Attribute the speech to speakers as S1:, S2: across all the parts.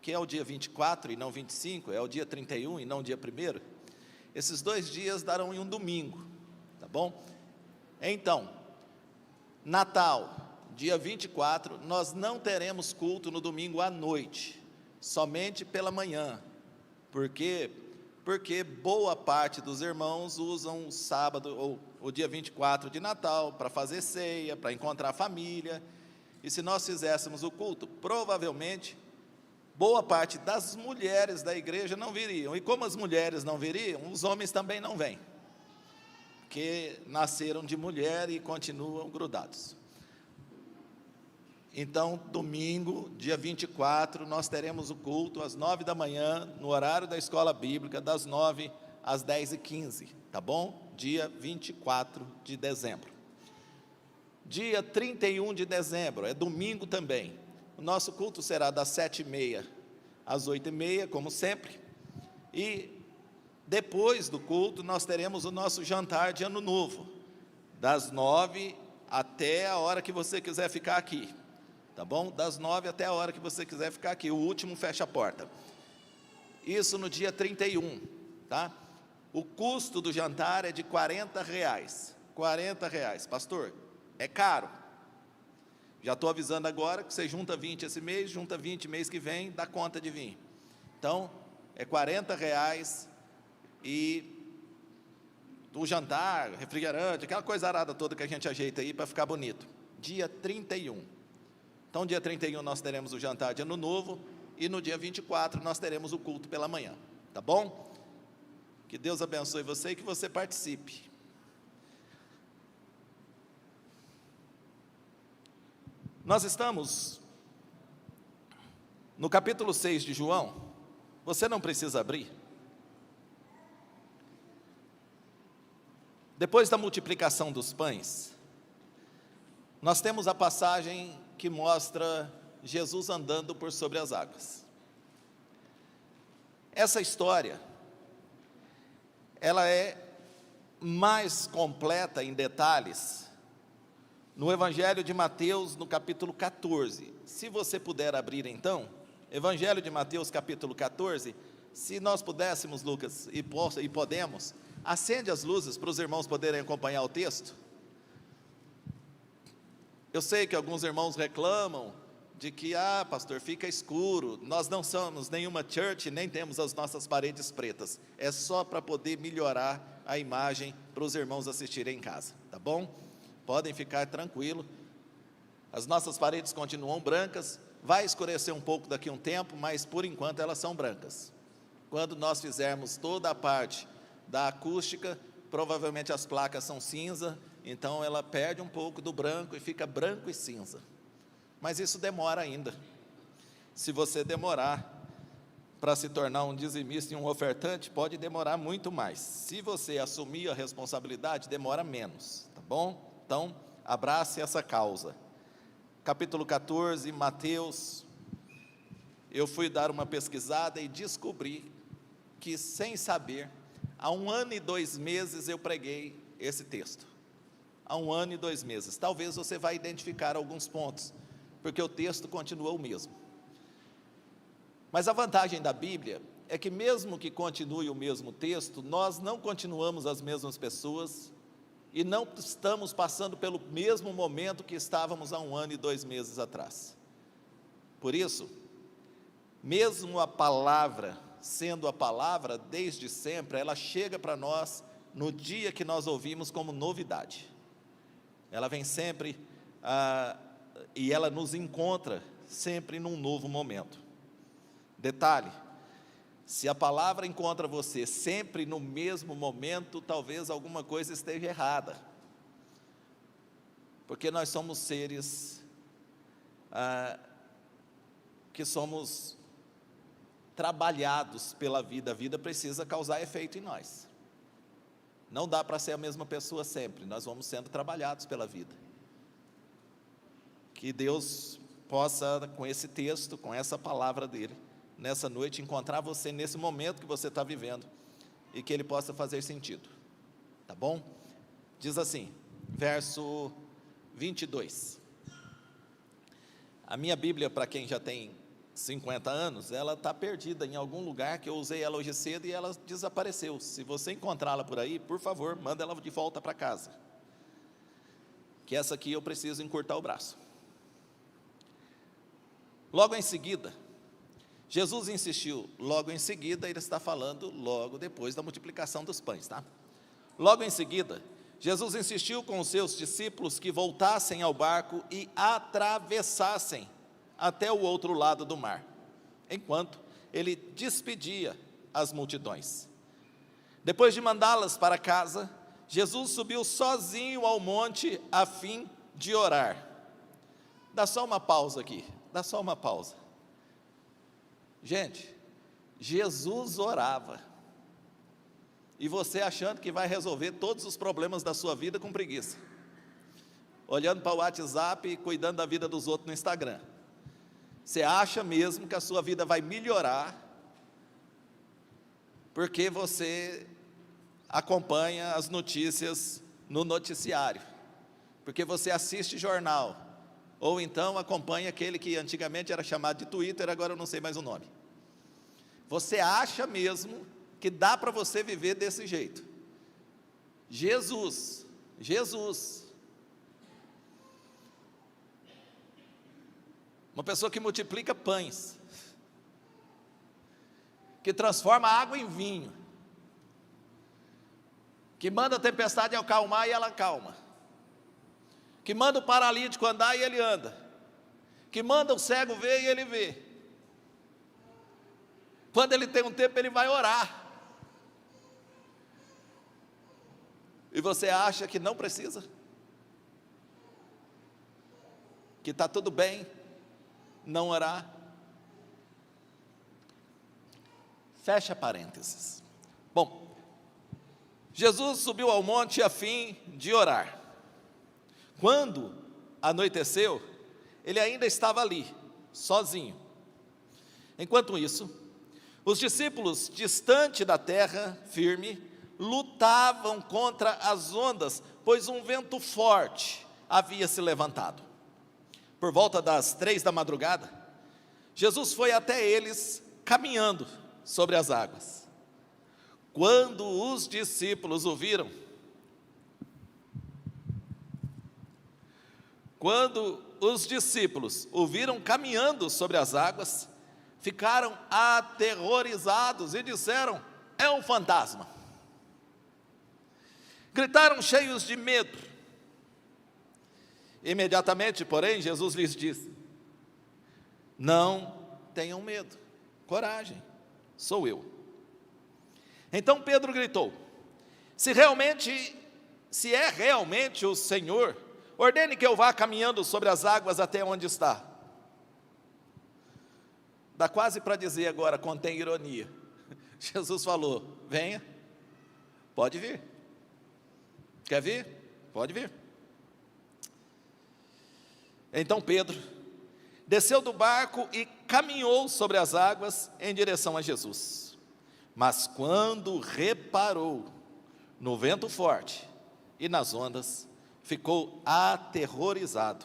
S1: que é o dia 24 e não 25, é o dia 31 e não o dia 1º, esses 2 dias darão em um domingo, tá bom? Então, Natal, dia 24, nós não teremos culto no domingo à noite, somente pela manhã, porque boa parte dos irmãos usam o sábado ou o dia 24 de Natal para fazer ceia, para encontrar a família, e se nós fizéssemos o culto, provavelmente boa parte das mulheres da igreja não viriam, e como as mulheres não viriam, os homens também não vêm, porque nasceram de mulher e continuam grudados. Então, domingo, dia 24, nós teremos o culto às 9 da manhã, no horário da escola bíblica, das 9 às 10h15, tá bom? Dia 24 de dezembro. Dia 31 de dezembro, é domingo também. O nosso culto será das 7h30 às 8h30, como sempre. E depois do culto, nós teremos o nosso jantar de Ano Novo, das 9 até a hora que você quiser ficar aqui. Tá bom? Das 9 até a hora que você quiser ficar aqui, o último fecha a porta. Isso no dia 31, tá? O custo do jantar é de R$40. R$40, pastor, é caro. Já estou avisando agora que você junta 20 esse mês, junta 20 mês que vem, dá conta de vir. Então, é R$40 e o jantar, refrigerante, aquela coisa arada toda que a gente ajeita aí para ficar bonito. Dia 31. Então, dia 31 nós teremos o jantar de Ano Novo e no dia 24 nós teremos o culto pela manhã, tá bom? Que Deus abençoe você e que você participe. Nós estamos no capítulo 6 de João, você não precisa abrir. Depois da multiplicação dos pães, nós temos a passagem que mostra Jesus andando por sobre as águas. Essa história, ela é mais completa em detalhes no Evangelho de Mateus, no capítulo 14. Se você puder abrir então, Evangelho de Mateus, capítulo 14, se nós pudéssemos, Lucas, e podemos, acende as luzes para os irmãos poderem acompanhar o texto. Eu sei que alguns irmãos reclamam de que, pastor, fica escuro, nós não somos nenhuma church, nem temos as nossas paredes pretas, é só para poder melhorar a imagem para os irmãos assistirem em casa, tá bom? Podem ficar tranquilos, as nossas paredes continuam brancas, vai escurecer um pouco daqui a um tempo, mas por enquanto elas são brancas. Quando nós fizermos toda a parte da acústica, provavelmente as placas são cinza, então ela perde um pouco do branco e fica branco e cinza. Mas isso demora ainda. Se você demorar para se tornar um dizimista e um ofertante, pode demorar muito mais. Se você assumir a responsabilidade, demora menos, tá bom? Então, abrace essa causa. Capítulo 14, Mateus. Eu fui dar uma pesquisada e descobri que, sem saber, há 1 ano e 2 meses eu preguei esse texto. Há 1 ano e 2 meses. Talvez você vai identificar alguns pontos, porque o texto continua o mesmo. Mas a vantagem da Bíblia é que, mesmo que continue o mesmo texto, nós não continuamos as mesmas pessoas e não estamos passando pelo mesmo momento que estávamos há 1 ano e 2 meses atrás. Por isso, mesmo a palavra, sendo a palavra desde sempre, ela chega para nós no dia que nós ouvimos como novidade. Ela vem sempre, e ela nos encontra sempre num novo momento. Detalhe, se a palavra encontra você sempre no mesmo momento, talvez alguma coisa esteja errada. Porque nós somos seres que somos trabalhados pela vida. A vida precisa causar efeito em nós. Não dá para ser a mesma pessoa sempre, nós vamos sendo trabalhados pela vida. Que Deus possa, com esse texto, com essa palavra dele, nessa noite, encontrar você nesse momento que você está vivendo, e que ele possa fazer sentido, tá bom? Diz assim, verso 22. A minha Bíblia, para quem já tem 50 anos, ela está perdida em algum lugar que eu usei ela hoje cedo e ela desapareceu. Se você encontrá-la por aí, por favor, manda ela de volta para casa. Que essa aqui eu preciso encurtar o braço. Logo em seguida, Jesus insistiu, logo em seguida, ele está falando logo depois da multiplicação dos pães, tá? Logo em seguida, Jesus insistiu com os seus discípulos que voltassem ao barco e atravessassem até o outro lado do mar, enquanto ele despedia as multidões. Depois de mandá-las para casa, Jesus subiu sozinho ao monte a fim de orar. Dá só uma pausa aqui, dá só uma pausa. Gente, Jesus orava, e você achando que vai resolver todos os problemas da sua vida com preguiça, olhando para o WhatsApp e cuidando da vida dos outros no Instagram. Você acha mesmo que a sua vida vai melhorar porque você acompanha as notícias no noticiário, porque você assiste jornal, ou então acompanha aquele que antigamente era chamado de Twitter, agora eu não sei mais o nome. Você acha mesmo que dá para você viver desse jeito? Jesus, uma pessoa que multiplica pães, que transforma água em vinho, que manda a tempestade acalmar e ela acalma, que manda o paralítico andar e ele anda, que manda o cego ver e ele vê. Quando ele tem um tempo, ele vai orar. E você acha que não precisa? Que está tudo bem não orar? Fecha parênteses. Bom, Jesus subiu ao monte a fim de orar. Quando anoiteceu, ele ainda estava ali, sozinho. Enquanto isso, os discípulos, distante da terra firme, lutavam contra as ondas, pois um vento forte havia se levantado. Por volta das 3 da madrugada, Jesus foi até eles caminhando sobre as águas. Quando os discípulos o viram, caminhando sobre as águas, ficaram aterrorizados e disseram: é um fantasma. Gritaram cheios de medo. Imediatamente, porém, Jesus lhes disse: não tenham medo, coragem, sou eu. Então Pedro gritou: se é realmente o Senhor, ordene que eu vá caminhando sobre as águas até onde está. Dá quase para dizer agora, contém ironia. Jesus falou: venha, pode vir. Quer vir? Pode vir. Então Pedro desceu do barco e caminhou sobre as águas em direção a Jesus. Mas quando reparou no vento forte e nas ondas, ficou aterrorizado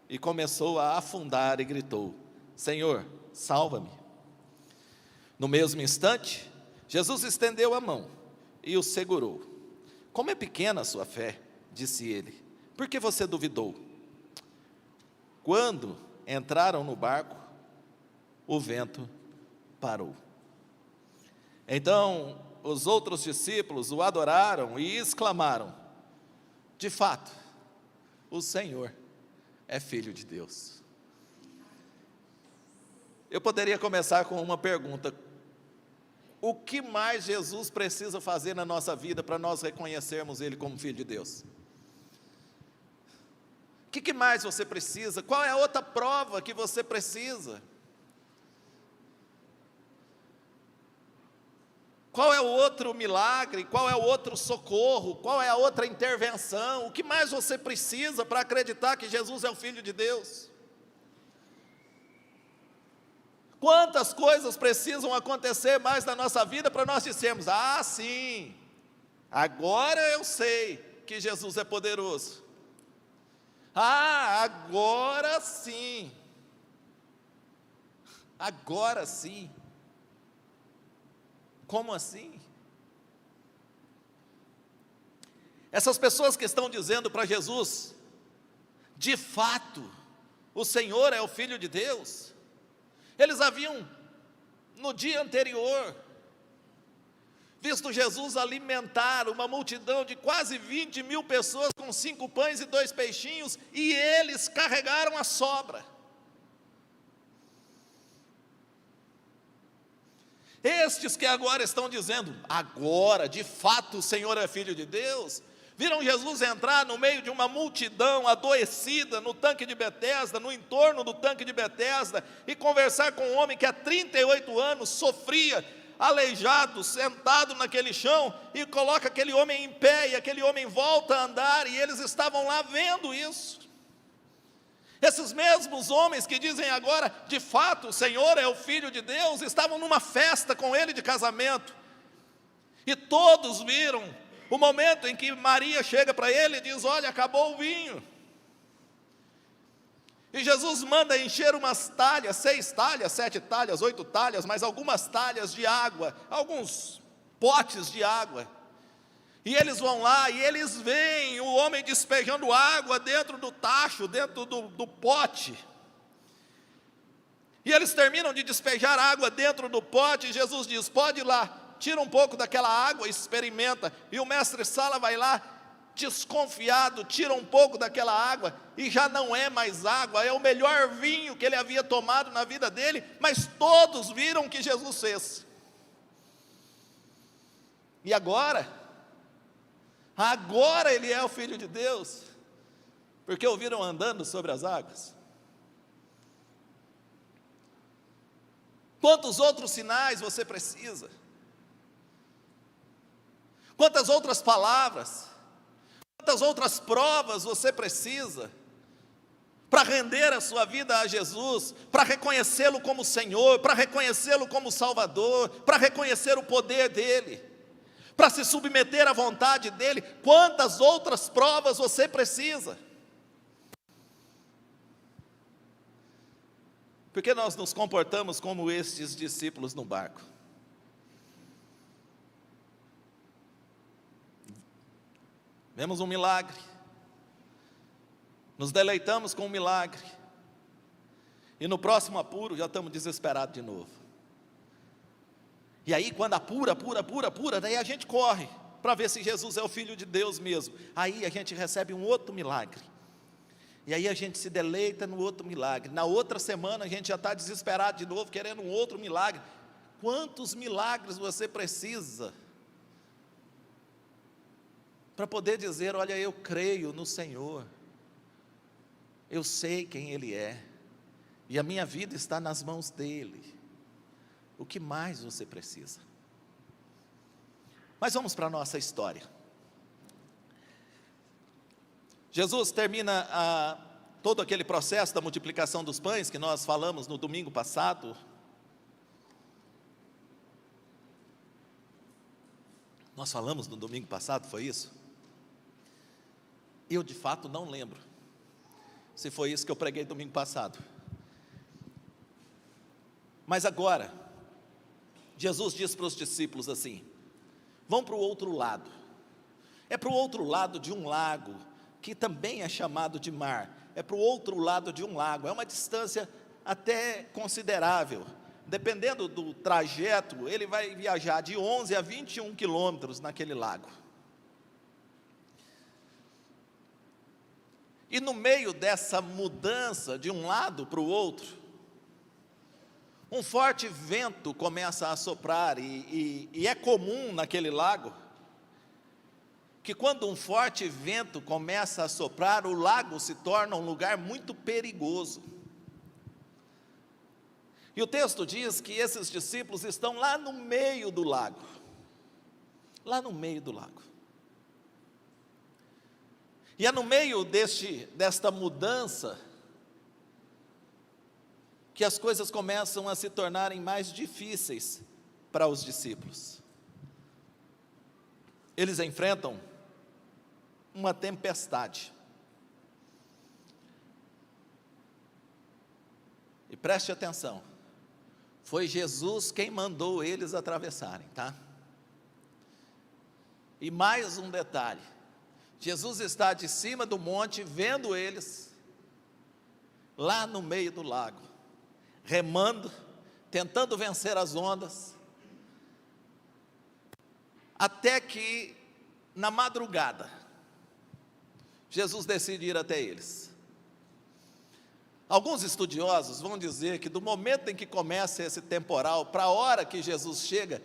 S1: e começou a afundar e gritou: Senhor, salva-me. No mesmo instante, Jesus estendeu a mão e o segurou. Como é pequena a sua fé, disse ele, por que você duvidou? Quando entraram no barco, o vento parou. Então os outros discípulos o adoraram e exclamaram: de fato, o Senhor é Filho de Deus. Eu poderia começar com uma pergunta: o que mais Jesus precisa fazer na nossa vida para nós reconhecermos Ele como Filho de Deus? O que mais você precisa? Qual é a outra prova que você precisa? Qual é o outro milagre? Qual é o outro socorro? Qual é a outra intervenção? O que mais você precisa para acreditar que Jesus é o Filho de Deus? Quantas coisas precisam acontecer mais na nossa vida para nós dizermos: ah, sim, agora eu sei que Jesus é poderoso. Ah, agora sim. Agora sim. Como assim? Essas pessoas que estão dizendo para Jesus, de fato, o Senhor é o Filho de Deus, eles haviam, no dia anterior, visto Jesus alimentar uma multidão de quase 20 mil pessoas com 5 pães e 2 peixinhos, e eles carregaram a sobra. Estes que agora estão dizendo, agora, de fato, o Senhor é Filho de Deus, viram Jesus entrar no meio de uma multidão adoecida no tanque de Betesda, no entorno do tanque de Betesda, e conversar com um homem que há 38 anos sofria, aleijado, sentado naquele chão, e coloca aquele homem em pé, e aquele homem volta a andar, e eles estavam lá vendo isso. Esses mesmos homens que dizem agora, de fato, o Senhor é o Filho de Deus, estavam numa festa com ele de casamento, e todos viram o momento em que Maria chega para ele e diz, olha, acabou o vinho, e Jesus manda encher umas talhas, 6 talhas, 7 talhas, 8 talhas, mas algumas talhas de água, alguns potes de água, e eles vão lá, e eles veem o homem despejando água dentro do tacho, dentro do pote, e eles terminam de despejar água dentro do pote, e Jesus diz, pode ir lá, tira um pouco daquela água, experimenta, e o mestre Sala vai lá, desconfiado, tira um pouco daquela água, e já não é mais água, é o melhor vinho que ele havia tomado na vida dele, mas todos viram o que Jesus fez. E agora ele é o Filho de Deus, porque o viram andando sobre as águas. Quantos outros sinais você precisa? Quantas outras palavras, quantas outras provas você precisa para render a sua vida a Jesus, para reconhecê-lo como Senhor, para reconhecê-lo como Salvador, para reconhecer o poder dEle, para se submeter à vontade dEle? Quantas outras provas você precisa? Por que nós nos comportamos como estes discípulos no barco? Vemos um milagre, nos deleitamos com o milagre, e no próximo apuro já estamos desesperados de novo. E aí quando apura, daí a gente corre para ver se Jesus é o Filho de Deus mesmo. Aí a gente recebe um outro milagre, e aí a gente se deleita no outro milagre. Na outra semana a gente já está desesperado de novo, querendo um outro milagre. Quantos milagres você precisa para poder dizer, olha, eu creio no Senhor, eu sei quem Ele é, e a minha vida está nas mãos dEle? O que mais você precisa? Mas vamos para a nossa história. Jesus termina todo aquele processo da multiplicação dos pães, que nós falamos no domingo passado. Nós falamos no domingo passado, foi isso? Eu de fato não lembro se foi isso que eu preguei domingo passado. Mas agora, Jesus diz para os discípulos assim, vão para o outro lado. É para o outro lado de um lago, que também é chamado de mar. É para o outro lado de um lago, é uma distância até considerável. Dependendo do trajeto, ele vai viajar de 11 a 21 quilômetros naquele lago. E no meio dessa mudança de um lado para o outro, um forte vento começa a soprar, e é comum naquele lago, que quando um forte vento começa a soprar, o lago se torna um lugar muito perigoso. E o texto diz que esses discípulos estão lá no meio do lago, lá no meio do lago. E é no meio desta mudança que as coisas começam a se tornarem mais difíceis para os discípulos. Eles enfrentam uma tempestade. E preste atenção, Foi Jesus quem mandou eles atravessarem, tá? E mais um detalhe: Jesus está de cima do monte, vendo eles, lá no meio do lago, remando, tentando vencer as ondas, até que, na madrugada, Jesus decide ir até eles. Alguns estudiosos vão dizer que do momento em que começa esse temporal, para a hora que Jesus chega,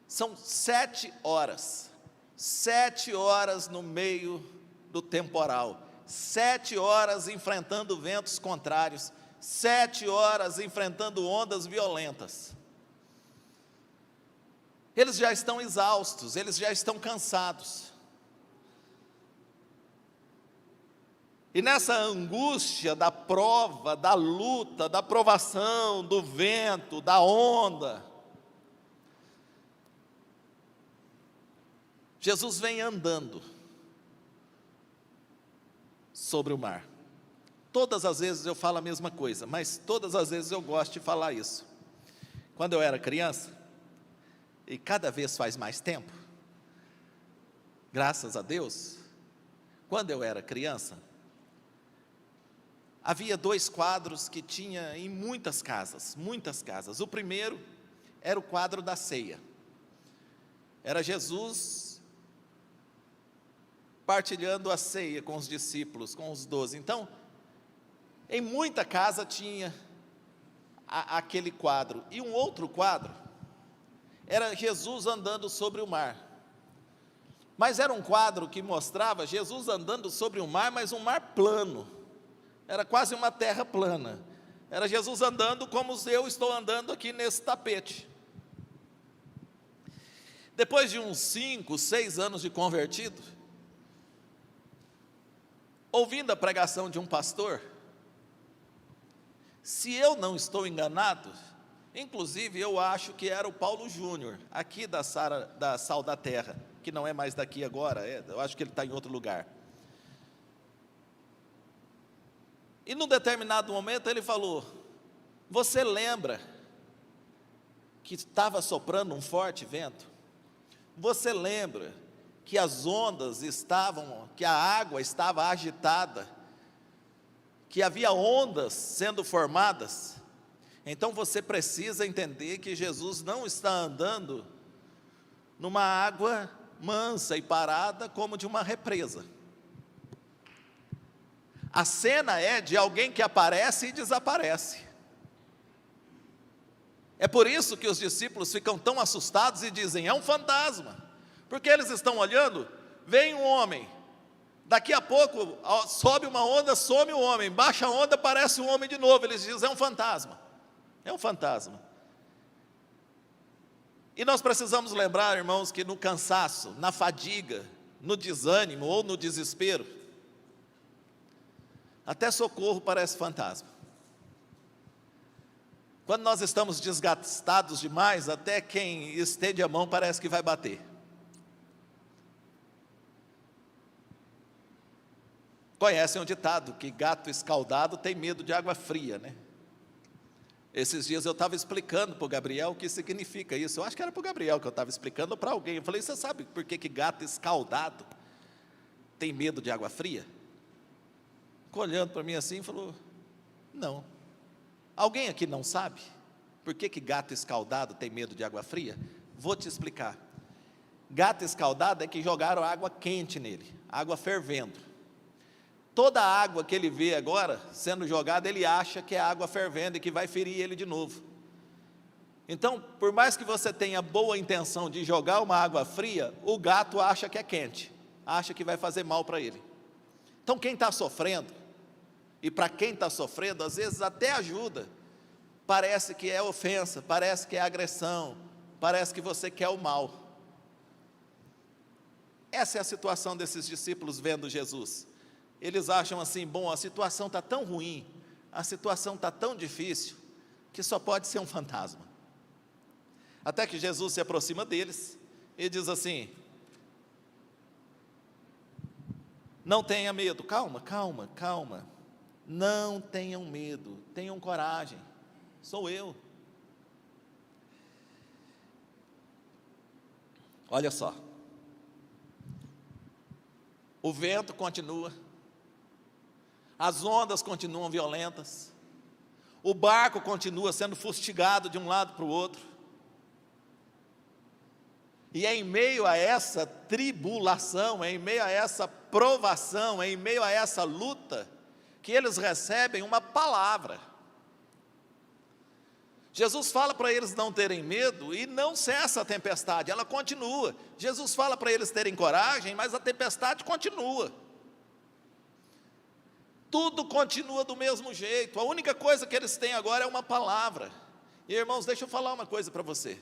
S1: são 7 horas. 7 horas no meio do temporal, 7 horas enfrentando ventos contrários, 7 horas enfrentando ondas violentas. Eles já estão exaustos, eles já estão cansados. E nessa angústia da prova, da luta, da provação, do vento, da onda, Jesus vem andando sobre o mar. Todas as vezes eu falo a mesma coisa, mas todas as vezes eu gosto de falar isso. Quando eu era criança, e cada vez faz mais tempo, graças a Deus, quando eu era criança, havia 2 quadros que tinha em muitas casas, muitas casas. O primeiro era o quadro da ceia. Era Jesus partilhando a ceia com os discípulos, com os 12. Então, em muita casa tinha aquele quadro. E um outro quadro era Jesus andando sobre o mar. Mas era um quadro que mostrava Jesus andando sobre o mar, mas um mar plano. Era quase uma terra plana. Era Jesus andando como eu estou andando aqui nesse tapete. Depois de uns 5, 6 anos de convertido, ouvindo a pregação de um pastor, se eu não estou enganado, inclusive eu acho que era o Paulo Júnior, aqui da Sal da Terra, que não é mais daqui agora, eu acho que ele está em outro lugar. E num determinado momento ele falou: você lembra que estava soprando um forte vento? Você lembra que as ondas estavam, que a água estava agitada, que havia ondas sendo formadas? Então você precisa entender que Jesus não está andando numa água mansa e parada como de uma represa. A cena é de alguém que aparece e desaparece. É por isso que os discípulos ficam tão assustados e dizem: é um fantasma. Porque eles estão olhando, vem um homem, daqui a pouco sobe uma onda, some o homem, baixa a onda, aparece um homem de novo. Eles dizem: é um fantasma, é um fantasma. E nós precisamos lembrar, irmãos, que no cansaço, na fadiga, no desânimo ou no desespero, até socorro parece fantasma. Quando nós estamos desgastados demais, até quem estende a mão parece que vai bater. Conhecem um ditado que gato escaldado tem medo de água fria, né? Esses dias eu estava explicando para o Gabriel o que significa isso. Eu acho que era para o Gabriel que eu estava explicando, ou para alguém. Eu falei: você sabe por que gato escaldado tem medo de água fria? Ficou olhando para mim assim e falou: não. Alguém aqui não sabe por que gato escaldado tem medo de água fria? Vou te explicar. Gato escaldado é que jogaram água quente nele, água fervendo. Toda a água que ele vê agora sendo jogada, ele acha que é água fervendo e que vai ferir ele de novo. Então, por mais que você tenha boa intenção de jogar uma água fria, o gato acha que é quente, acha que vai fazer mal para ele. Então, quem está sofrendo, e para quem está sofrendo, às vezes até ajuda, parece que é ofensa, parece que é agressão, parece que você quer o mal. Essa é a situação desses discípulos vendo Jesus. Eles acham assim: bom, a situação está tão ruim, a situação está tão difícil, que só pode ser um fantasma. Até que Jesus se aproxima deles e diz assim: não tenha medo. Calma, calma, calma. Não tenham medo, tenham coragem, sou eu. Olha só, o vento continua, as ondas continuam violentas, o barco continua sendo fustigado de um lado para o outro, e é em meio a essa tribulação, é em meio a essa provação, é em meio a essa luta, que eles recebem uma palavra. Jesus fala para eles não terem medo, e não cessa a tempestade, ela continua. Jesus fala para eles terem coragem, mas a tempestade continua. Tudo continua do mesmo jeito, a única coisa que eles têm agora é uma palavra. E irmãos, deixa eu falar uma coisa para você.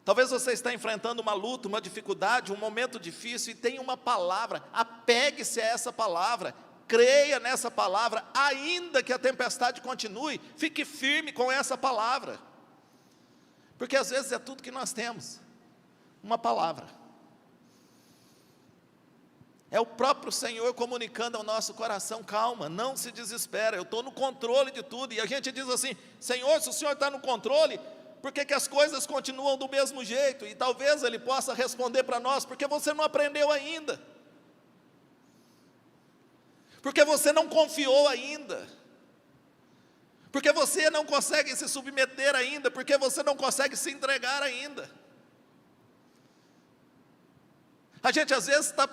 S1: Talvez você está enfrentando uma luta, uma dificuldade, um momento difícil e tem uma palavra. Apegue-se a essa palavra, creia nessa palavra, ainda que a tempestade continue, fique firme com essa palavra. Porque às vezes é tudo que nós temos, uma palavra. É o próprio Senhor comunicando ao nosso coração: calma, não se desespera, eu estou no controle de tudo. E a gente diz assim: Senhor, se o Senhor está no controle, por que as coisas continuam do mesmo jeito? E talvez Ele possa responder para nós: porque você não aprendeu ainda, porque você não confiou ainda, porque você não consegue se submeter ainda, porque você não consegue se entregar ainda. A gente às vezes está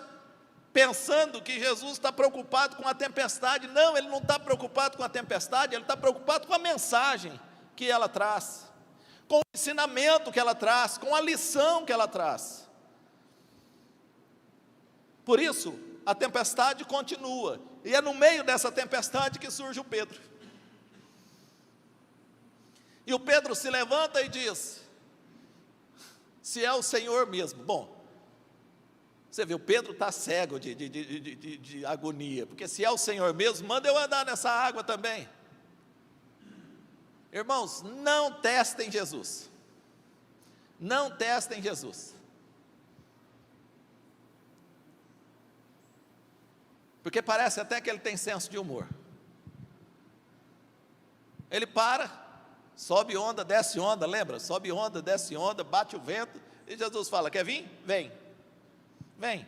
S1: pensando que Jesus está preocupado com a tempestade. Não, Ele não está preocupado com a tempestade, Ele está preocupado com a mensagem que ela traz, com o ensinamento que ela traz, com a lição que ela traz. Por isso, a tempestade continua, e é no meio dessa tempestade que surge o Pedro. E o Pedro se levanta e diz: se é o Senhor mesmo. Bom, você vê, o Pedro está cego de agonia, porque se é o Senhor mesmo, manda eu andar nessa água também. Irmãos, não testem Jesus, não testem Jesus, porque parece até que ele tem senso de humor. Ele para, sobe onda, desce onda, lembra? Sobe onda, desce onda, bate o vento, e Jesus fala: quer vir? Vem, vem,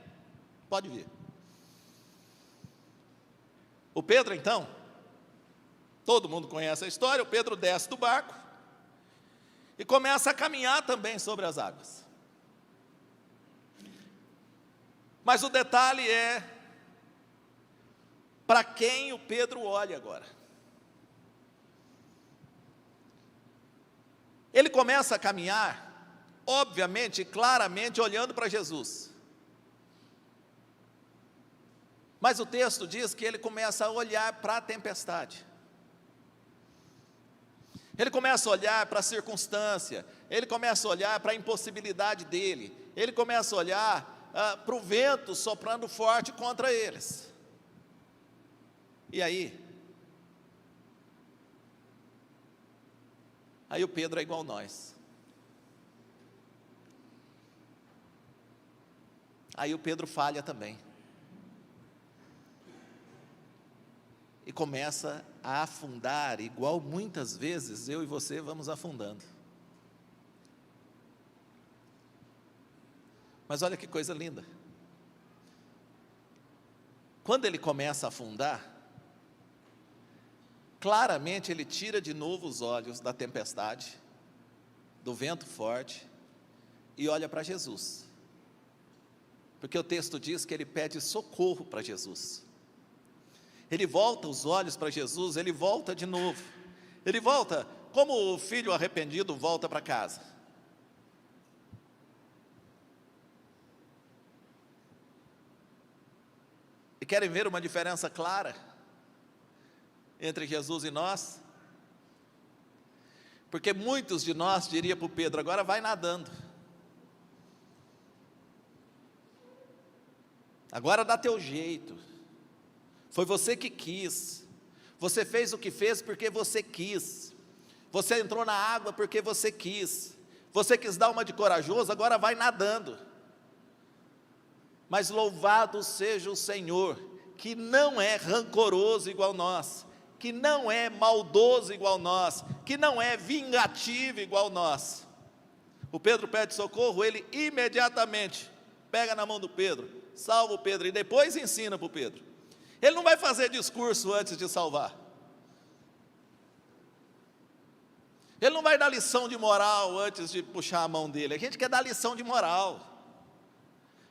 S1: pode vir. O Pedro então, todo mundo conhece a história, o Pedro desce do barco e começa a caminhar também sobre as águas. Mas o detalhe é para quem o Pedro olha agora. Ele começa a caminhar, obviamente, claramente olhando para Jesus. Mas o texto diz que ele começa a olhar para a tempestade. Ele começa a olhar para a circunstância, ele começa a olhar para a impossibilidade dele, ele começa a olhar para o vento soprando forte contra eles. E aí o Pedro é igual nós. Aí o Pedro falha também. E começa a afundar, igual muitas vezes eu e você vamos afundando. Mas olha que coisa linda. Quando ele começa a afundar, claramente ele tira de novo os olhos da tempestade, do vento forte, e olha para Jesus. Porque o texto diz que ele pede socorro para Jesus. Ele volta os olhos para Jesus, ele volta de novo. Ele volta como o filho arrependido volta para casa. E querem ver uma diferença clara entre Jesus e nós? Porque muitos de nós diriam para o Pedro: agora vai nadando. Agora dá teu jeito. Foi você que quis. Você fez o que fez porque você quis. Você entrou na água porque você quis. Você quis dar uma de corajoso, agora vai nadando. Mas louvado seja o Senhor, que não é rancoroso igual nós, que não é maldoso igual nós, que não é vingativo igual nós. O Pedro pede socorro, ele imediatamente pega na mão do Pedro, salva o Pedro e depois ensina para o Pedro. Ele não vai fazer discurso antes de salvar. Ele não vai dar lição de moral antes de puxar a mão dele. A gente quer dar lição de moral.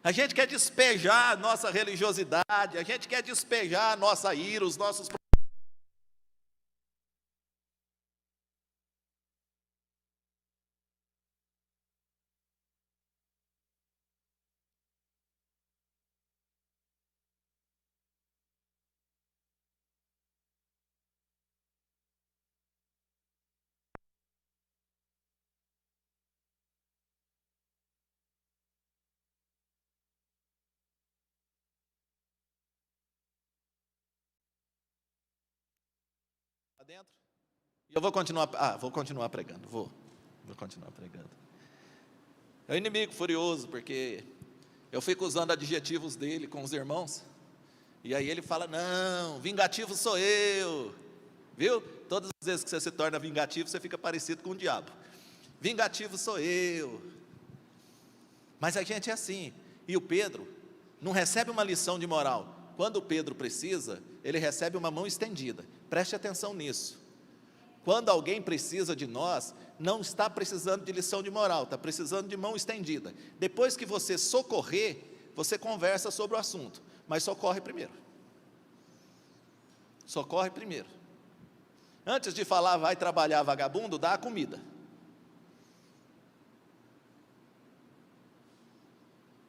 S1: A gente quer despejar a nossa religiosidade, a gente quer despejar a nossa ira, os nossos problemas. Dentro. E eu vou continuar pregando, vou continuar pregando. É o inimigo furioso, porque eu fico usando adjetivos dele com os irmãos, e aí ele fala, não, vingativo sou eu, viu? Todas as vezes que você se torna vingativo, você fica parecido com o diabo. Vingativo sou eu. Mas a gente é assim, e o Pedro não recebe uma lição de moral. Quando o Pedro precisa, ele recebe uma mão estendida. Preste atenção nisso. Quando alguém precisa de nós, não está precisando de lição de moral, está precisando de mão estendida. Depois que você socorrer, você conversa sobre o assunto, mas socorre primeiro. Socorre primeiro. Antes de falar, vai trabalhar vagabundo, dá a comida.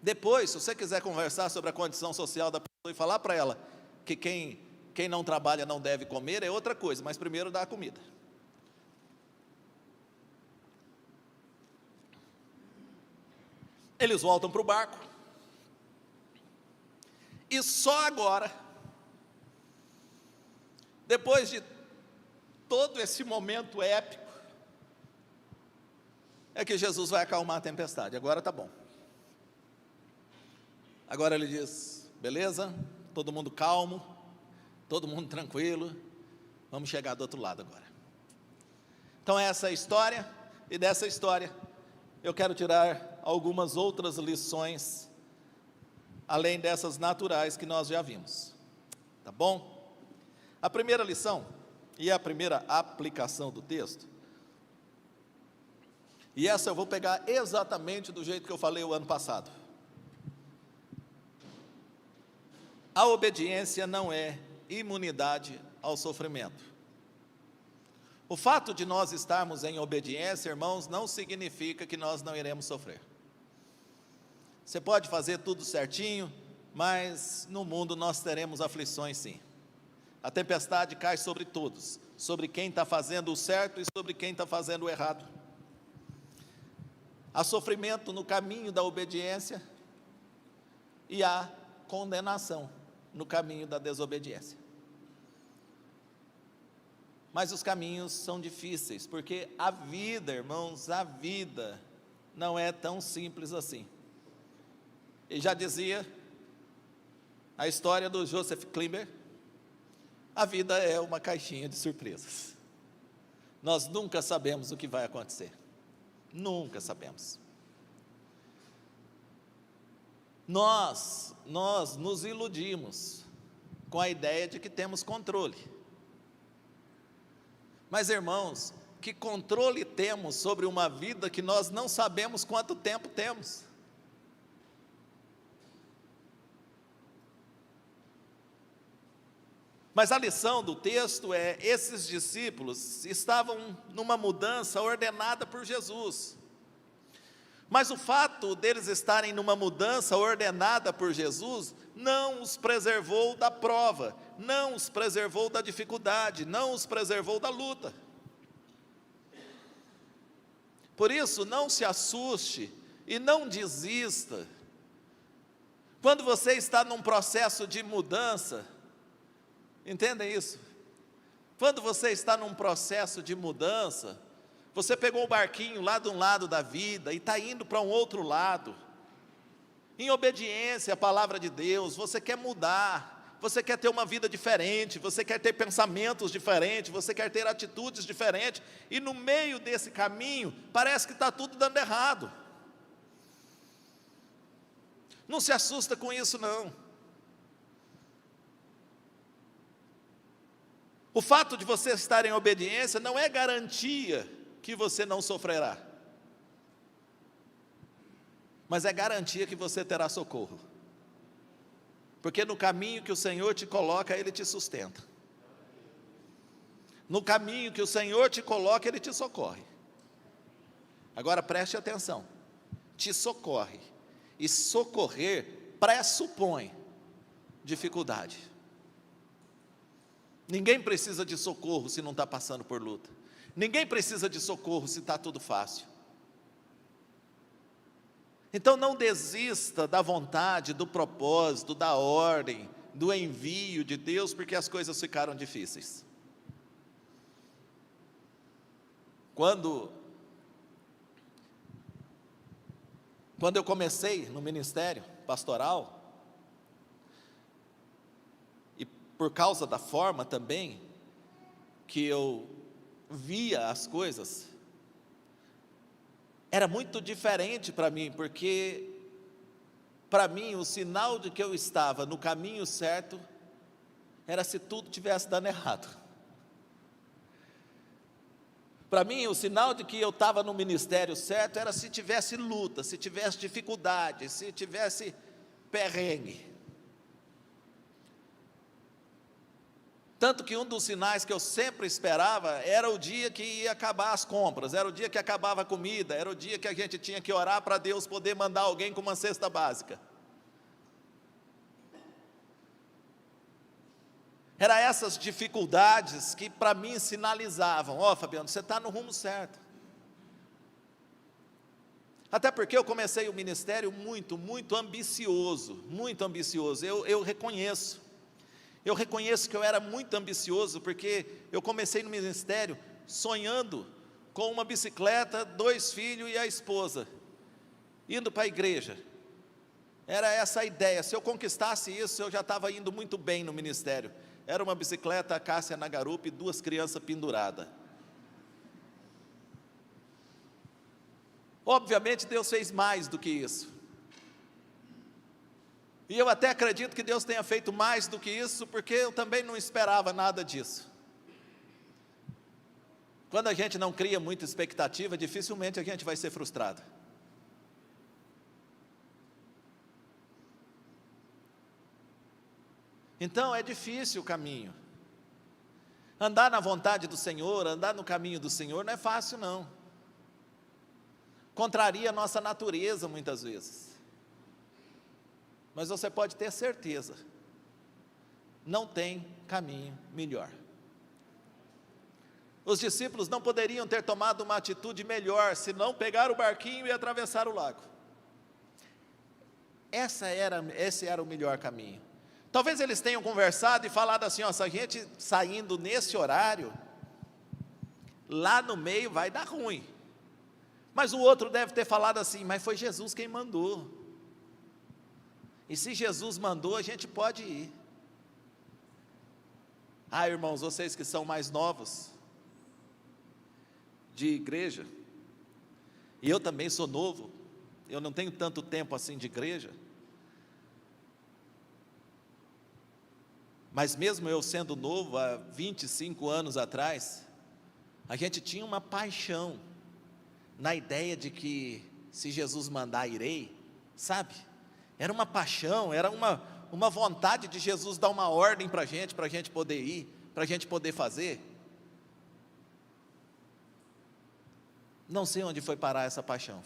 S1: Depois, se você quiser conversar sobre a condição social da pessoa e falar para ela que quem não trabalha não deve comer, é outra coisa, mas primeiro dá a comida. Eles voltam para o barco, e só agora, depois de todo esse momento épico, é que Jesus vai acalmar a tempestade. Agora está bom. Agora ele diz, beleza, todo mundo calmo, todo mundo tranquilo, vamos chegar do outro lado agora. Então essa é a história, e dessa história eu quero tirar algumas outras lições, além dessas naturais que nós já vimos, tá bom? A primeira lição, e a primeira aplicação do texto, e essa eu vou pegar exatamente do jeito que eu falei o ano passado. A obediência não é imunidade ao sofrimento. O fato de nós estarmos em obediência, irmãos, não significa que nós não iremos sofrer. Você pode fazer tudo certinho, mas no mundo nós teremos aflições sim. A tempestade cai sobre todos, sobre quem está fazendo o certo e sobre quem está fazendo o errado. Há sofrimento no caminho da obediência e há condenação no caminho da desobediência. Mas os caminhos são difíceis, porque a vida, irmãos, a vida não é tão simples assim. E já dizia a história do Joseph Klimber, a vida é uma caixinha de surpresas. Nós nunca sabemos o que vai acontecer. Nunca sabemos. Nós nos iludimos com a ideia de que temos controle. Mas, irmãos, que controle temos sobre uma vida que nós não sabemos quanto tempo temos? Mas a lição do texto é, esses discípulos estavam numa mudança ordenada por Jesus. Mas o fato deles estarem numa mudança ordenada por Jesus, não os preservou da prova, não os preservou da dificuldade, não os preservou da luta. Por isso, não se assuste e não desista. Quando você está num processo de mudança, entendem isso? Quando você está num processo de mudança, você pegou o barquinho lá de um lado da vida e está indo para um outro lado, em obediência à palavra de Deus, você quer mudar, você quer ter uma vida diferente, você quer ter pensamentos diferentes, você quer ter atitudes diferentes, e no meio desse caminho, parece que está tudo dando errado. Não se assusta com isso, não. O fato de você estar em obediência não é garantia que você não sofrerá, mas é garantia que você terá socorro, porque no caminho que o Senhor te coloca, Ele te sustenta. No caminho que o Senhor te coloca, Ele te socorre. Agora preste atenção, te socorre, e socorrer pressupõe dificuldade. Ninguém precisa de socorro se não está passando por luta. Ninguém precisa de socorro se está tudo fácil. Então não desista da vontade, do propósito, da ordem, do envio de Deus, porque as coisas ficaram difíceis. Quando eu comecei no ministério pastoral, e por causa da forma também que eu via as coisas, era muito diferente para mim, porque para mim o sinal de que eu estava no caminho certo era se tudo tivesse dando errado. Para mim o sinal de que eu estava no ministério certo era se tivesse luta, se tivesse dificuldade, se tivesse perrengue. Tanto que um dos sinais que eu sempre esperava era o dia que ia acabar as compras, era o dia que acabava a comida, era o dia que a gente tinha que orar para Deus poder mandar alguém com uma cesta básica. Era essas dificuldades que para mim sinalizavam: ó, Fabiano, você está no rumo certo. Até porque eu comecei o ministério muito ambicioso, muito ambicioso, eu reconheço. Eu reconheço que eu era muito ambicioso, porque eu comecei no ministério sonhando com uma bicicleta, 2 filhos e a esposa, indo para a igreja. Era essa a ideia. Se eu conquistasse isso, eu já estava indo muito bem no ministério. Era uma bicicleta Cássia na garupa e 2 crianças penduradas. Obviamente Deus fez mais do que isso. E eu até acredito que Deus tenha feito mais do que isso, porque eu também não esperava nada disso. Quando a gente não cria muita expectativa, dificilmente a gente vai ser frustrado. Então é difícil o caminho. Andar na vontade do Senhor, andar no caminho do Senhor não é fácil, não. Contraria a nossa natureza muitas vezes. Mas você pode ter certeza, não tem caminho melhor. Os discípulos não poderiam ter tomado uma atitude melhor, se não pegar o barquinho e atravessar o lago. Esse era o melhor caminho. Talvez eles tenham conversado e falado assim: ó, se a gente saindo nesse horário, lá no meio vai dar ruim. Mas o outro deve ter falado assim: mas foi Jesus quem mandou. E se Jesus mandou, a gente pode ir. Ah, irmãos, vocês que são mais novos de igreja, e eu também sou novo, eu não tenho tanto tempo assim de igreja, mas mesmo eu sendo novo, há 25 anos atrás, a gente tinha uma paixão na ideia de que se Jesus mandar, irei, sabe? Era uma paixão, era uma vontade de Jesus dar uma ordem para a gente poder ir, para a gente poder fazer. Não sei onde foi parar essa paixão,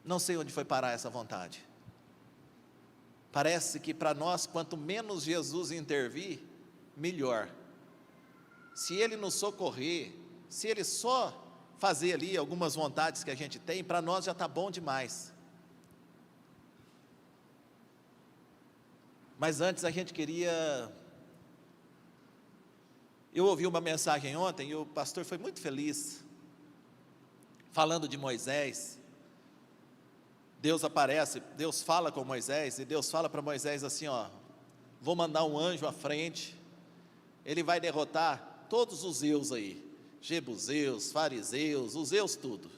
S1: não sei onde foi parar essa vontade. Parece que para nós, quanto menos Jesus intervir, melhor. Se Ele nos socorrer, se Ele só fazer ali algumas vontades que a gente tem, para nós já está bom demais. Mas antes a gente queria... Eu ouvi uma mensagem ontem e o pastor foi muito feliz, falando de Moisés. Deus aparece, Deus fala com Moisés, e Deus fala para Moisés assim, ó: vou mandar um anjo à frente, ele vai derrotar todos os eus aí, jebuseus, fariseus, os eus tudo,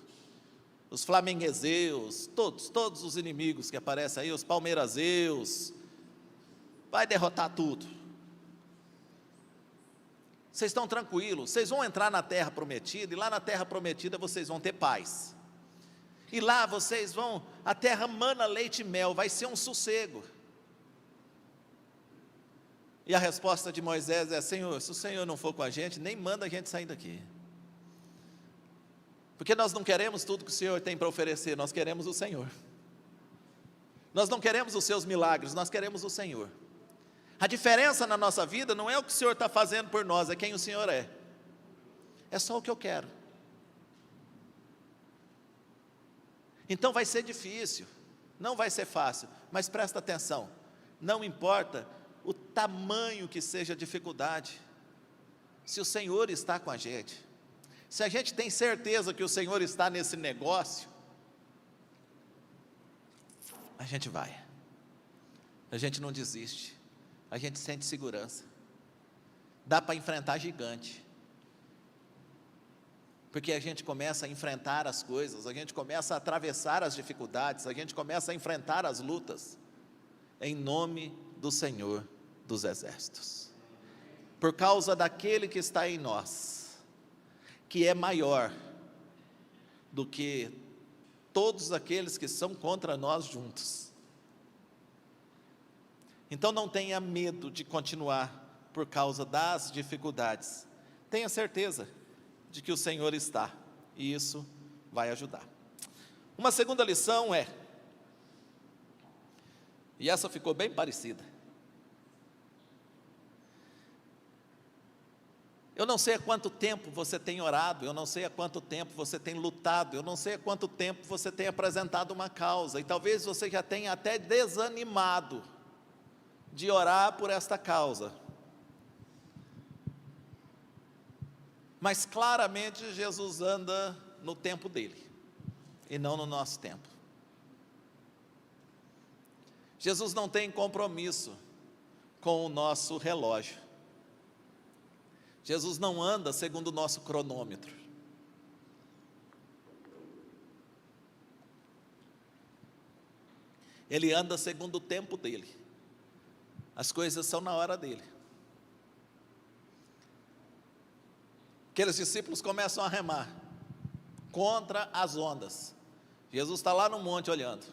S1: os flamengueseus, todos os inimigos que aparecem aí, os palmeiraseus, vai derrotar tudo. Vocês estão tranquilos, vocês vão entrar na terra prometida, e lá na terra prometida vocês vão ter paz, e lá vocês vão, a terra mana leite e mel, vai ser um sossego. E a resposta de Moisés é: Senhor, se o Senhor não for com a gente, nem manda a gente sair daqui, porque nós não queremos tudo que o Senhor tem para oferecer, nós queremos o Senhor, nós não queremos os seus milagres, nós queremos o Senhor. A diferença na nossa vida não é o que o Senhor está fazendo por nós, é quem o Senhor é só o que eu quero. Então vai ser difícil, não vai ser fácil, mas presta atenção, não importa o tamanho que seja a dificuldade, se o Senhor está com a gente, se a gente tem certeza que o Senhor está nesse negócio, a gente vai, a gente não desiste, a gente sente segurança, dá para enfrentar gigante, porque a gente começa a enfrentar as coisas, a gente começa a atravessar as dificuldades, a gente começa a enfrentar as lutas, em nome do Senhor dos Exércitos, por causa daquele que está em nós, que é maior do que todos aqueles que são contra nós juntos. Então não tenha medo de continuar por causa das dificuldades, tenha certeza de que o Senhor está, e isso vai ajudar. Uma segunda lição e essa ficou bem parecida, eu não sei há quanto tempo você tem orado, eu não sei há quanto tempo você tem lutado, eu não sei há quanto tempo você tem apresentado uma causa, e talvez você já tenha até desanimado de orar por esta causa, mas claramente Jesus anda no tempo dele, e não no nosso tempo. Jesus não tem compromisso com o nosso relógio, Jesus não anda segundo o nosso cronômetro, Ele anda segundo o tempo dele, as coisas são na hora dele. Aqueles discípulos começam a remar contra as ondas, Jesus está lá no monte olhando,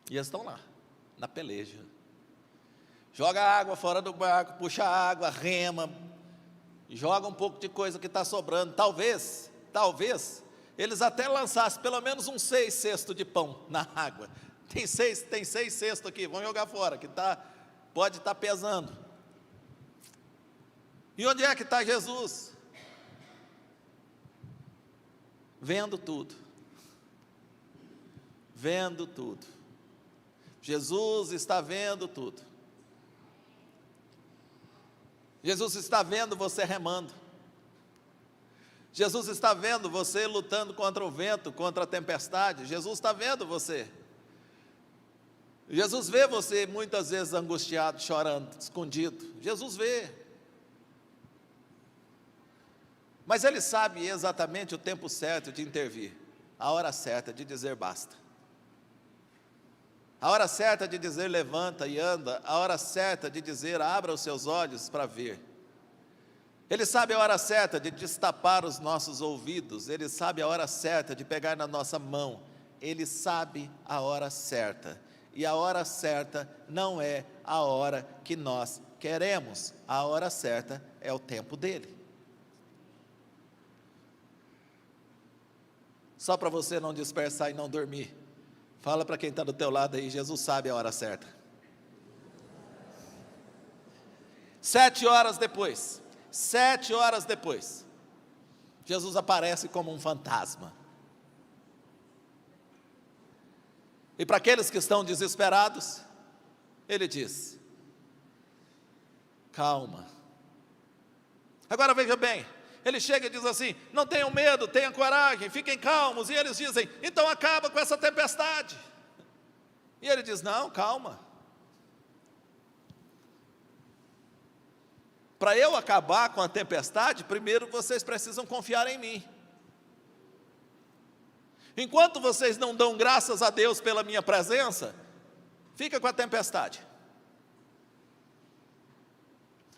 S1: e eles estão lá, na peleja, joga água fora do barco, puxa a água, rema, joga um pouco de coisa que está sobrando, talvez, eles até lançassem pelo menos uns 6 cestos de pão na água, tem seis cestos aqui, vamos jogar fora, que pode estar pesando. E onde é que está Jesus? Vendo tudo, Jesus está vendo tudo, Jesus está vendo você remando, Jesus está vendo você lutando contra o vento, contra a tempestade, Jesus está vendo você, Jesus vê você muitas vezes angustiado, chorando, escondido, Jesus vê, mas Ele sabe exatamente o tempo certo de intervir, a hora certa de dizer basta, a hora certa de dizer levanta e anda, a hora certa de dizer abra os seus olhos para ver. Ele sabe a hora certa de destapar os nossos ouvidos, Ele sabe a hora certa de pegar na nossa mão, Ele sabe a hora certa, e a hora certa não é a hora que nós queremos, a hora certa é o tempo dEle. Só para você não dispersar e não dormir, fala para quem está do teu lado aí, Jesus sabe a hora certa. 7 horas depois, Jesus aparece como um fantasma, e para aqueles que estão desesperados, Ele diz, calma. Agora veja bem, Ele chega e diz assim: não tenham medo, tenham coragem, fiquem calmos. E eles dizem: então acaba com essa tempestade. E ele diz: não, calma. Para eu acabar com a tempestade, primeiro vocês precisam confiar em mim. Enquanto vocês não dão graças a Deus pela minha presença, fica com a tempestade.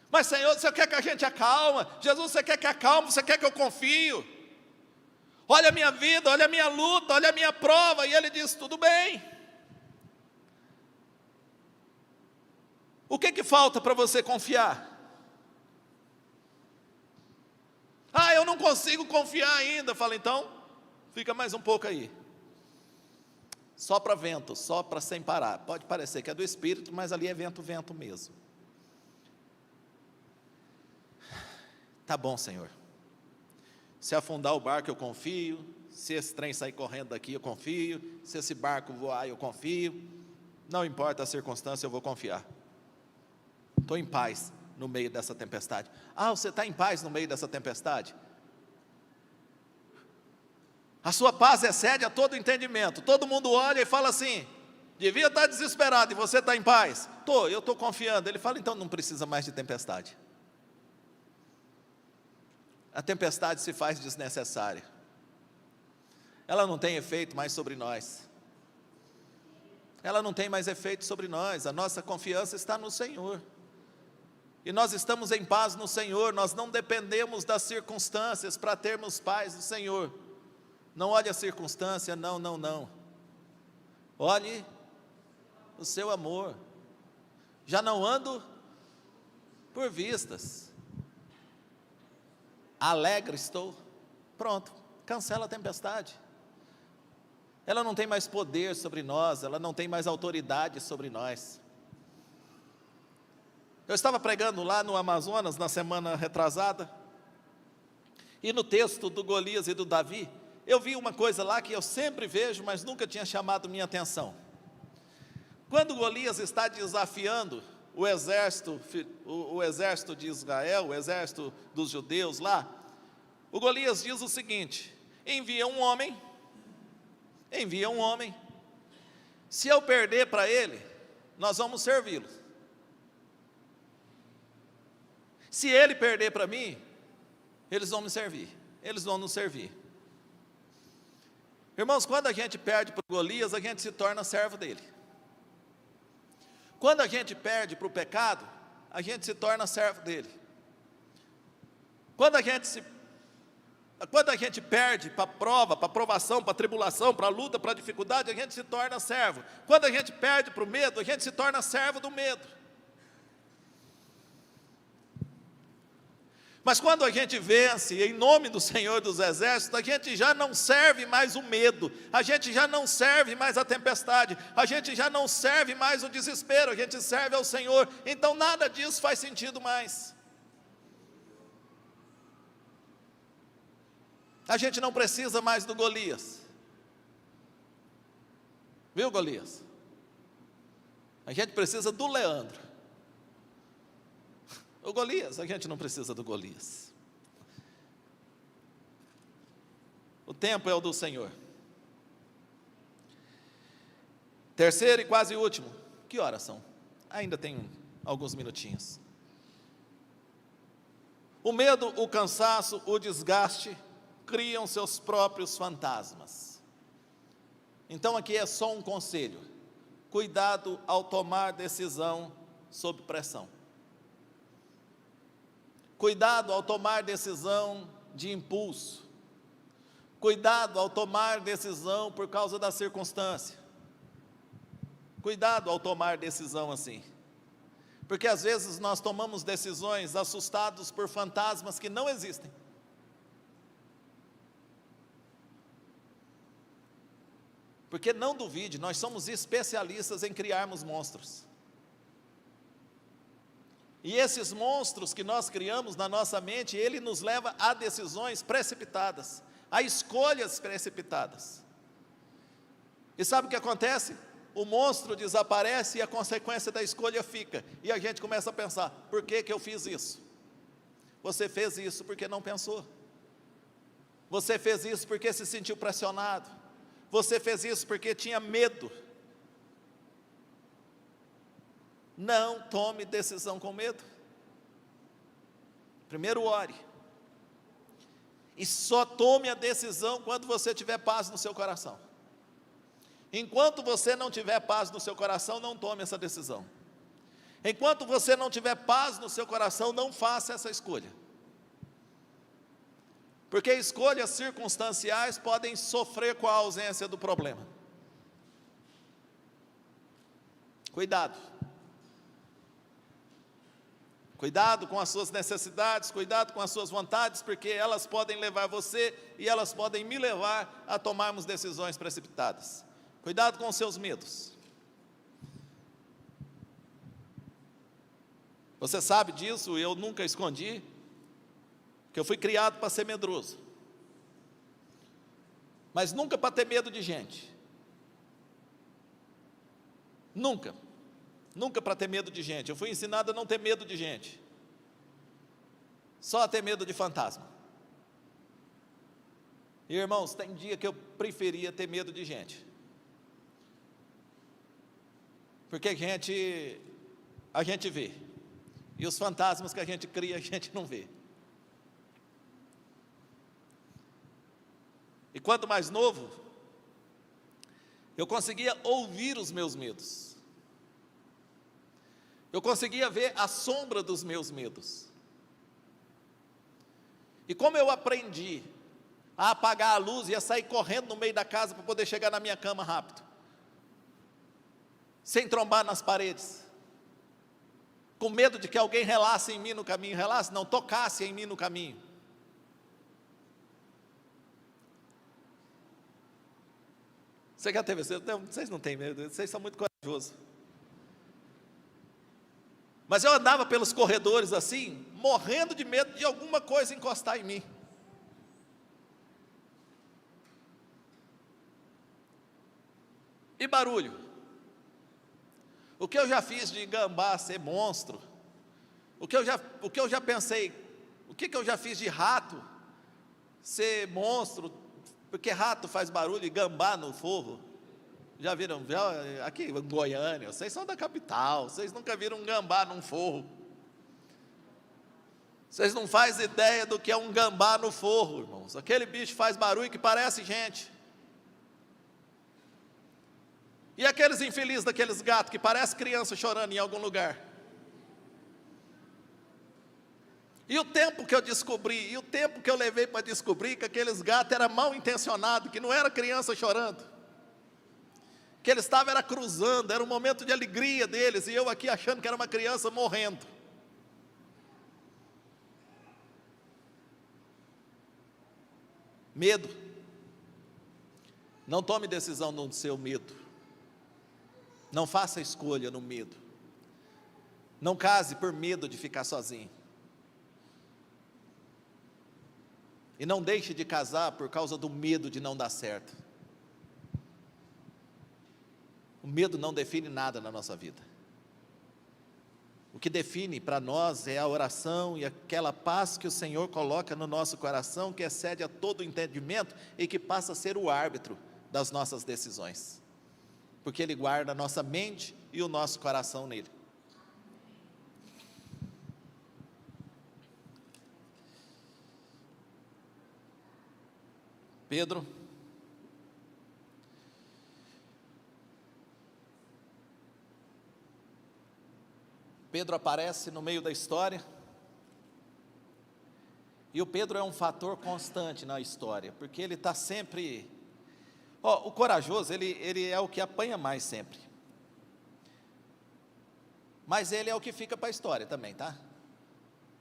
S1: Mas Senhor, você quer que a gente acalma? Jesus, você quer que acalme? Você quer que eu confio? Olha a minha vida, olha a minha luta, olha a minha prova. E ele diz: tudo bem. O que falta para você confiar? Ah, eu não consigo confiar ainda. Fala, então, fica mais um pouco aí. Sopra vento, sopra sem parar. Pode parecer que é do Espírito, mas ali é vento, vento mesmo. Tá bom, Senhor. Se afundar o barco, eu confio. Se esse trem sair correndo daqui, eu confio. Se esse barco voar, eu confio. Não importa a circunstância, eu vou confiar. Estou em paz no meio dessa tempestade. Ah, você está em paz no meio dessa tempestade? A sua paz excede a todo entendimento. Todo mundo olha e fala assim: devia estar desesperado, e você está em paz? Eu estou confiando. Ele fala: então não precisa mais de tempestade. A tempestade se faz desnecessária. Ela não tem efeito mais sobre nós. Ela não tem mais efeito sobre nós. A nossa confiança está no Senhor. E nós estamos em paz no Senhor. Nós não dependemos das circunstâncias para termos paz no Senhor. Não olhe a circunstância, não. Olhe o seu amor. Já não ando por vistas. Alegre estou. Pronto, cancela a tempestade. Ela não tem mais poder sobre nós, ela não tem mais autoridade sobre nós. Eu estava pregando lá no Amazonas na semana retrasada, e no texto do Golias e do Davi, eu vi uma coisa lá que eu sempre vejo, mas nunca tinha chamado minha atenção. Quando Golias está desafiando o exército de Israel, o exército dos judeus lá, o Golias diz o seguinte: envia um homem, se eu perder para ele, nós vamos servi-lo. Se ele perder para mim, eles vão me servir, eles vão nos servir. Irmãos, quando a gente perde para o Golias, a gente se torna servo dele. Quando a gente perde para o pecado, a gente se torna servo dele. Quando a gente perde para a prova, para a provação, para a tribulação, para a luta, para a dificuldade, a gente se torna servo. Quando a gente perde para o medo, a gente se torna servo do medo. Mas quando a gente vence em nome do Senhor dos Exércitos, a gente já não serve mais o medo, a gente já não serve mais a tempestade, a gente já não serve mais o desespero, a gente serve ao Senhor. Então nada disso faz sentido mais. A gente não precisa mais do Golias. Viu, Golias? A gente precisa do Leandro. O Golias, a gente não precisa do Golias. O tempo é o do Senhor. Terceiro e quase último. Que horas são? Ainda tem alguns minutinhos. O medo, o cansaço, o desgaste criam seus próprios fantasmas. Então aqui é só um conselho: cuidado ao tomar decisão sob pressão. Cuidado ao tomar decisão de impulso. Cuidado ao tomar decisão por causa da circunstância. Cuidado ao tomar decisão assim. Porque às vezes nós tomamos decisões assustados por fantasmas que não existem. Porque não duvide, nós somos especialistas em criarmos monstros. E esses monstros que nós criamos na nossa mente, ele nos leva a decisões precipitadas, a escolhas precipitadas. E sabe o que acontece? O monstro desaparece e a consequência da escolha fica. E a gente começa a pensar: por que eu fiz isso? Você fez isso porque não pensou. Você fez isso porque se sentiu pressionado. Você fez isso porque tinha medo. Não tome decisão com medo. Primeiro ore. E só tome a decisão quando você tiver paz no seu coração. Enquanto você não tiver paz no seu coração, não tome essa decisão. Enquanto você não tiver paz no seu coração, não faça essa escolha. Porque escolhas circunstanciais podem sofrer com a ausência do problema. Cuidado. Cuidado com as suas necessidades, cuidado com as suas vontades, porque elas podem levar você e elas podem me levar a tomarmos decisões precipitadas. Cuidado com os seus medos. Você sabe disso, eu nunca escondi, que eu fui criado para ser medroso, mas nunca para ter medo de gente. Nunca para ter medo de gente. Eu fui ensinado a não ter medo de gente, só a ter medo de fantasma. E, irmãos, tem dia que eu preferia ter medo de gente, porque a gente vê, e os fantasmas que a gente cria, a gente não vê. E quanto mais novo, eu conseguia ouvir os meus medos, eu conseguia ver a sombra dos meus medos. E como eu aprendi a apagar a luz e a sair correndo no meio da casa para poder chegar na minha cama rápido, sem trombar nas paredes, com medo de que alguém relasse em mim no caminho, tocasse em mim no caminho. Você já teve, vocês não têm medo, vocês são muito corajosos. Mas eu andava pelos corredores assim, morrendo de medo de alguma coisa encostar em mim. E barulho? O que eu já fiz de gambá ser monstro? O que eu já pensei? O que eu já fiz de rato ser monstro? Porque rato faz barulho e gambá no forro. Já viram? Aqui em Goiânia, vocês são da capital, vocês nunca viram um gambá num forro. Vocês não fazem ideia do que é um gambá no forro, irmãos. Aquele bicho faz barulho que parece gente. E aqueles infelizes daqueles gatos que parece criança chorando em algum lugar. E o tempo que eu descobri, e o tempo que eu levei para descobrir que aqueles gatos eram mal intencionados, que não era criança chorando, que eles estavam era cruzando, era um momento de alegria deles, e eu aqui achando que era uma criança morrendo. Medo. Não tome decisão no seu medo. Não faça escolha no medo. Não case por medo de ficar sozinho. E não deixe de casar por causa do medo de não dar certo. O medo não define nada na nossa vida. O que define para nós é a oração e aquela paz que o Senhor coloca no nosso coração, que excede a todo entendimento e que passa a ser o árbitro das nossas decisões. Porque Ele guarda a nossa mente e o nosso coração nele. Pedro aparece no meio da história, e o Pedro é um fator constante na história, porque ele está sempre... o corajoso, ele é o que apanha mais sempre, mas ele é o que fica para a história também, tá?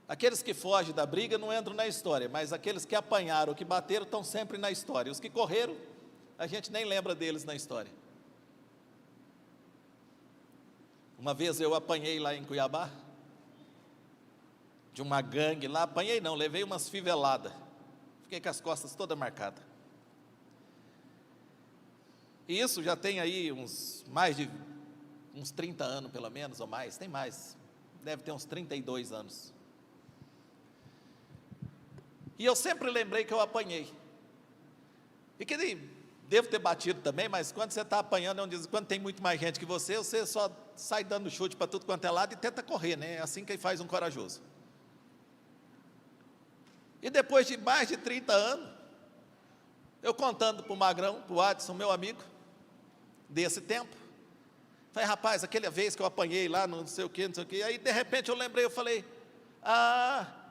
S1: Aqueles que fogem da briga não entram na história, mas aqueles que apanharam, que bateram, estão sempre na história. Os que correram, a gente nem lembra deles na história. Uma vez eu apanhei lá em Cuiabá, de uma gangue lá, apanhei não, levei umas fiveladas, fiquei com as costas todas marcadas. E isso já tem aí uns 30 anos pelo menos, ou mais, tem mais, deve ter uns 32 anos. E eu sempre lembrei que eu apanhei. E que devo ter batido também, mas quando você está apanhando, quando tem muito mais gente que você só sai dando chute para tudo quanto é lado e tenta correr, né? É assim que faz um corajoso. E depois de mais de 30 anos, eu contando para o Magrão, para o Adson, meu amigo, desse tempo, falei, rapaz, aquela vez que eu apanhei lá, não sei o que, aí de repente eu lembrei, eu falei,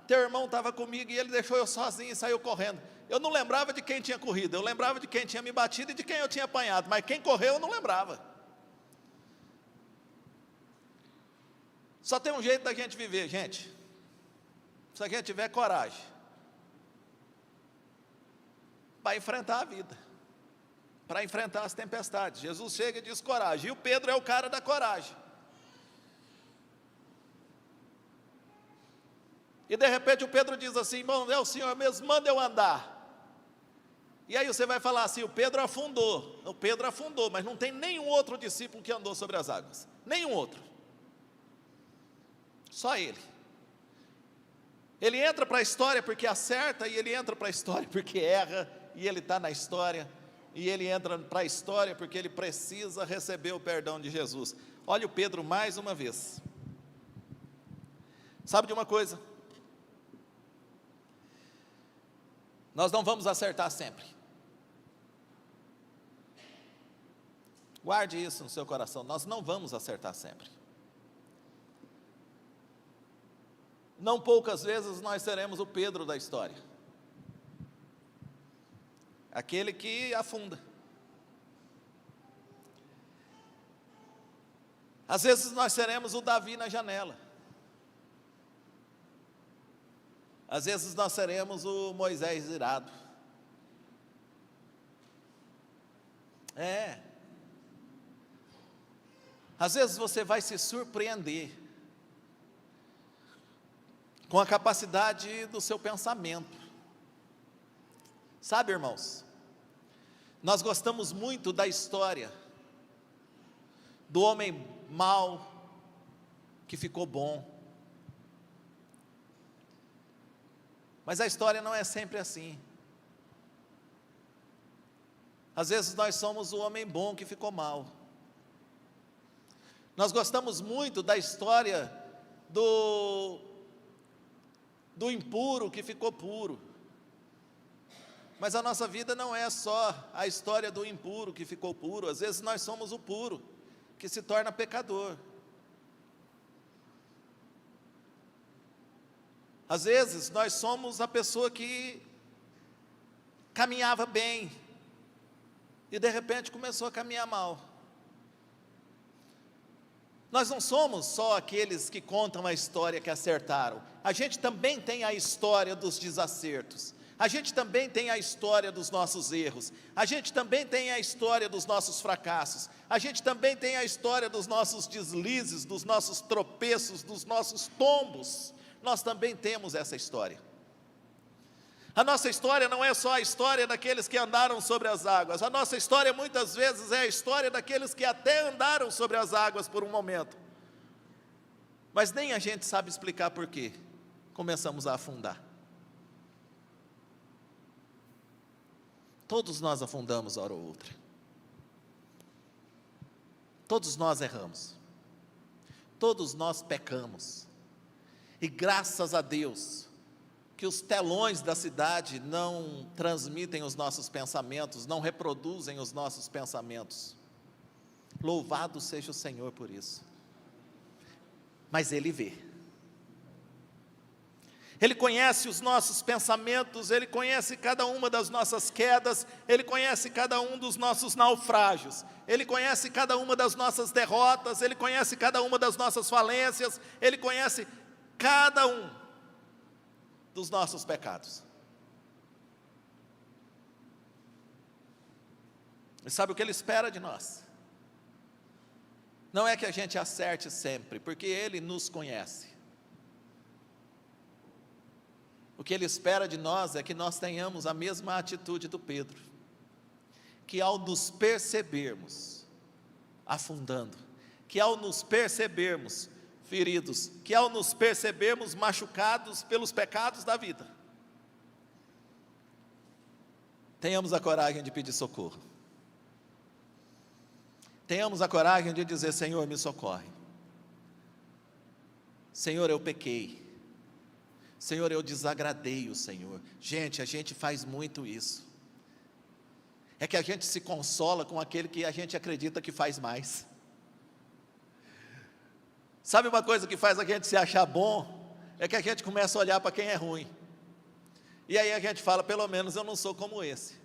S1: teu irmão estava comigo e ele deixou eu sozinho e saiu correndo. Eu não lembrava de quem tinha corrido, eu lembrava de quem tinha me batido e de quem eu tinha apanhado, mas quem correu eu não lembrava. Só tem um jeito da gente viver, gente, se a gente tiver coragem, para enfrentar a vida, para enfrentar as tempestades. Jesus chega e diz coragem, e o Pedro é o cara da coragem. E de repente o Pedro diz assim, irmão, é o Senhor mesmo, manda eu andar. E aí você vai falar assim, o Pedro afundou, mas não tem nenhum outro discípulo que andou sobre as águas, nenhum outro, só ele. Ele entra para a história porque acerta, e ele entra para a história porque erra, e ele está na história, e ele entra para a história porque ele precisa receber o perdão de Jesus. Olha o Pedro mais uma vez. Sabe de uma coisa? Nós não vamos acertar sempre. Guarde isso no seu coração, nós não vamos acertar sempre. Não poucas vezes nós seremos o Pedro da história, aquele que afunda. Às vezes nós seremos o Davi na janela, às vezes nós seremos o Moisés irado. Às vezes você vai se surpreender com a capacidade do seu pensamento. Sabe, irmãos, nós gostamos muito da história do homem mau que ficou bom, mas a história não é sempre assim. Às vezes nós somos o homem bom que ficou mal. Nós gostamos muito da história do impuro que ficou puro, mas a nossa vida não é só a história do impuro que ficou puro. Às vezes nós somos o puro que se torna pecador. Às vezes nós somos a pessoa que caminhava bem e de repente começou a caminhar mal. Nós não somos só aqueles que contam a história que acertaram, a gente também tem a história dos desacertos, a gente também tem a história dos nossos erros, a gente também tem a história dos nossos fracassos, a gente também tem a história dos nossos deslizes, dos nossos tropeços, dos nossos tombos. Nós também temos essa história. A nossa história não é só a história daqueles que andaram sobre as águas, a nossa história muitas vezes é a história daqueles que até andaram sobre as águas por um momento, mas nem a gente sabe explicar por quê começamos a afundar. Todos nós afundamos hora ou outra, todos nós erramos, todos nós pecamos, e graças a Deus que os telões da cidade não transmitem os nossos pensamentos, não reproduzem os nossos pensamentos. Louvado seja o Senhor por isso. Mas Ele vê. Ele conhece os nossos pensamentos, Ele conhece cada uma das nossas quedas, Ele conhece cada um dos nossos naufrágios, Ele conhece cada uma das nossas derrotas, Ele conhece cada uma das nossas falências, Ele conhece cada um dos nossos pecados. E sabe o que Ele espera de nós? Não é que a gente acerte sempre, porque Ele nos conhece. O que Ele espera de nós é que nós tenhamos a mesma atitude do Pedro, que ao nos percebermos afundando, que ao nos percebermos feridos, que ao nos percebermos machucados pelos pecados da vida, Tenhamos a coragem de pedir socorro. Tenhamos a coragem de dizer: Senhor, me socorre. Senhor, eu pequei. Senhor, eu desagradei o Senhor. Gente, a gente faz muito isso. É que a gente se consola com aquele que a gente acredita que faz mais. Sabe uma coisa que faz a gente se achar bom? É que a gente começa a olhar para quem é ruim. E aí a gente fala: pelo menos eu não sou como esse.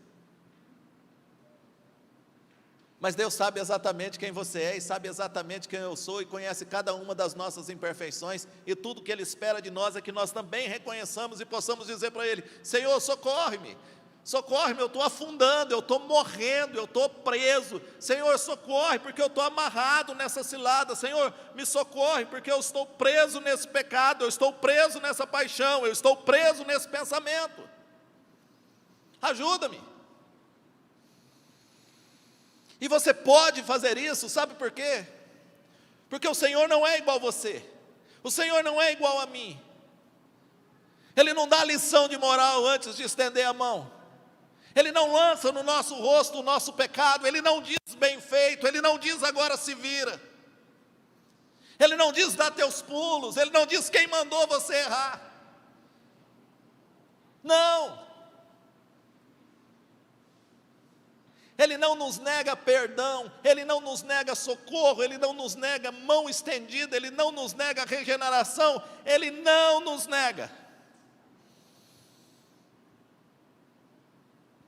S1: Mas Deus sabe exatamente quem você é, e sabe exatamente quem eu sou, e conhece cada uma das nossas imperfeições, e tudo que Ele espera de nós é que nós também reconheçamos e possamos dizer para Ele: Senhor, socorre-me, socorre-me, eu estou afundando, eu estou morrendo, eu estou preso. Senhor, socorre, porque eu estou amarrado nessa cilada. Senhor, me socorre, porque eu estou preso nesse pecado, eu estou preso nessa paixão, eu estou preso nesse pensamento. Ajuda-me. E você pode fazer isso, sabe por quê? Porque o Senhor não é igual a você, o Senhor não é igual a mim. Ele não dá lição de moral antes de estender a mão. Ele não lança no nosso rosto o nosso pecado. Ele não diz: bem feito. Ele não diz: agora se vira. Ele não diz: dá teus pulos. Ele não diz: quem mandou você errar. Não. Ele não nos nega perdão, Ele não nos nega socorro, Ele não nos nega mão estendida, Ele não nos nega regeneração, Ele não nos nega.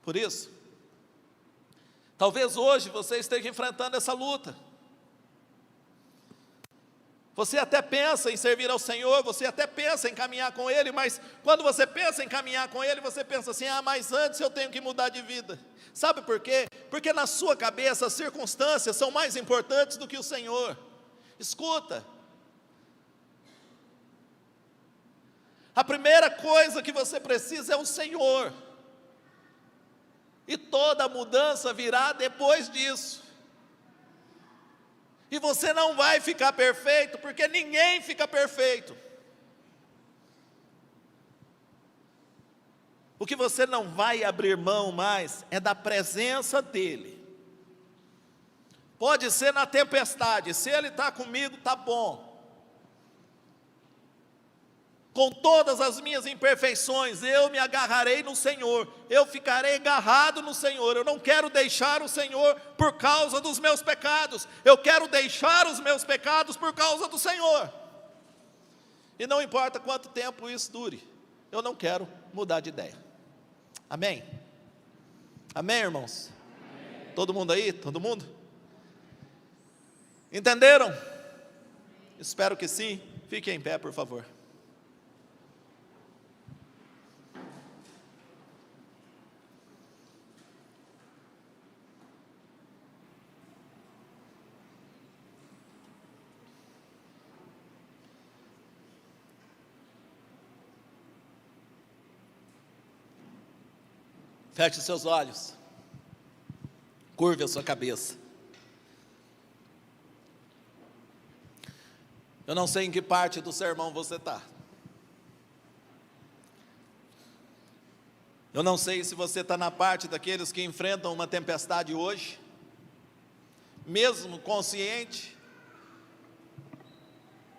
S1: Por isso, talvez hoje você esteja enfrentando essa luta. Você até pensa em servir ao Senhor, você até pensa em caminhar com Ele, mas quando você pensa em caminhar com Ele, você pensa assim: mas antes eu tenho que mudar de vida. Sabe por quê? Porque na sua cabeça as circunstâncias são mais importantes do que o Senhor. Escuta, a primeira coisa que você precisa é o Senhor, e toda mudança virá depois disso. E você não vai ficar perfeito, porque ninguém fica perfeito. O que você não vai abrir mão mais é da presença dEle. Pode ser na tempestade, se Ele está comigo, está bom. Com todas as minhas imperfeições, eu me agarrarei no Senhor, eu ficarei agarrado no Senhor. Eu não quero deixar o Senhor por causa dos meus pecados, eu quero deixar os meus pecados por causa do Senhor. E não importa quanto tempo isso dure, eu não quero mudar de ideia. Amém? Amém, irmãos? Amém. Todo mundo aí? Todo mundo? Entenderam? Espero que sim. Fiquem em pé, por favor. Feche os seus olhos, curve a sua cabeça. Eu não sei em que parte do sermão você está. Eu não sei se você está na parte daqueles que enfrentam uma tempestade hoje, mesmo consciente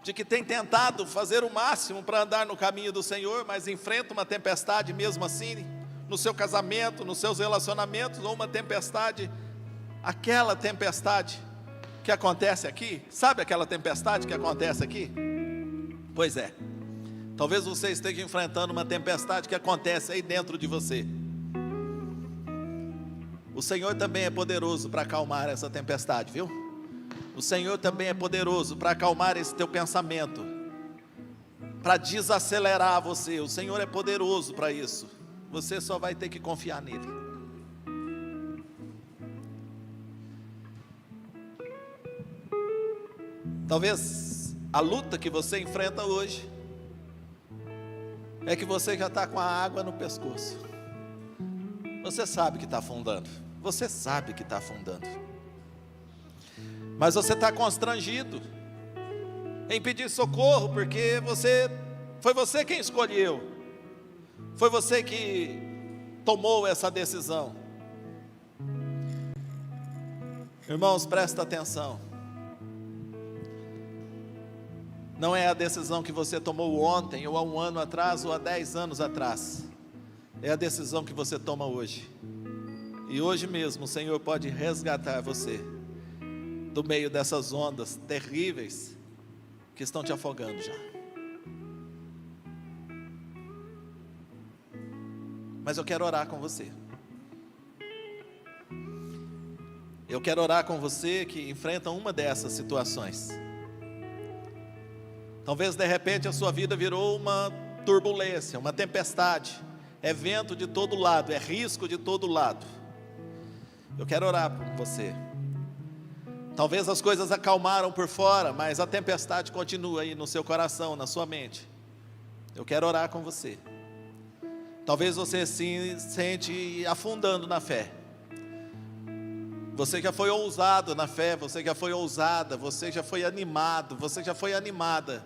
S1: de que tem tentado fazer o máximo para andar no caminho do Senhor, mas enfrenta uma tempestade mesmo assim, no seu casamento, nos seus relacionamentos, ou uma tempestade, aquela tempestade que acontece aqui. Sabe aquela tempestade que acontece aqui? Pois é, talvez você esteja enfrentando uma tempestade que acontece aí dentro de você. O Senhor também é poderoso para acalmar essa tempestade, viu? O Senhor também é poderoso para acalmar esse teu pensamento, para desacelerar você. O Senhor é poderoso para isso. Você só vai ter que confiar nele. Talvez a luta que você enfrenta hoje é que você já está com a água no pescoço. Você sabe que está afundando. Você sabe que está afundando. Mas você está constrangido em pedir socorro, porque foi você quem escolheu. Foi você que tomou essa decisão. Irmãos, presta atenção. Não é a decisão que você tomou ontem, ou há 1 ano atrás, ou há 10 anos atrás. É a decisão que você toma hoje. E hoje mesmo o Senhor pode resgatar você do meio dessas ondas terríveis que estão te afogando já. Mas eu quero orar com você. Eu quero orar com você que enfrenta uma dessas situações. Talvez de repente a sua vida virou uma turbulência, uma tempestade. É vento de todo lado, é risco de todo lado. Eu quero orar por você. Talvez as coisas acalmaram por fora, mas a tempestade continua aí no seu coração, na sua mente. Eu quero orar com você. Talvez você se sente afundando na fé. Você já foi ousado na fé, você já foi ousada, você já foi animado, você já foi animada.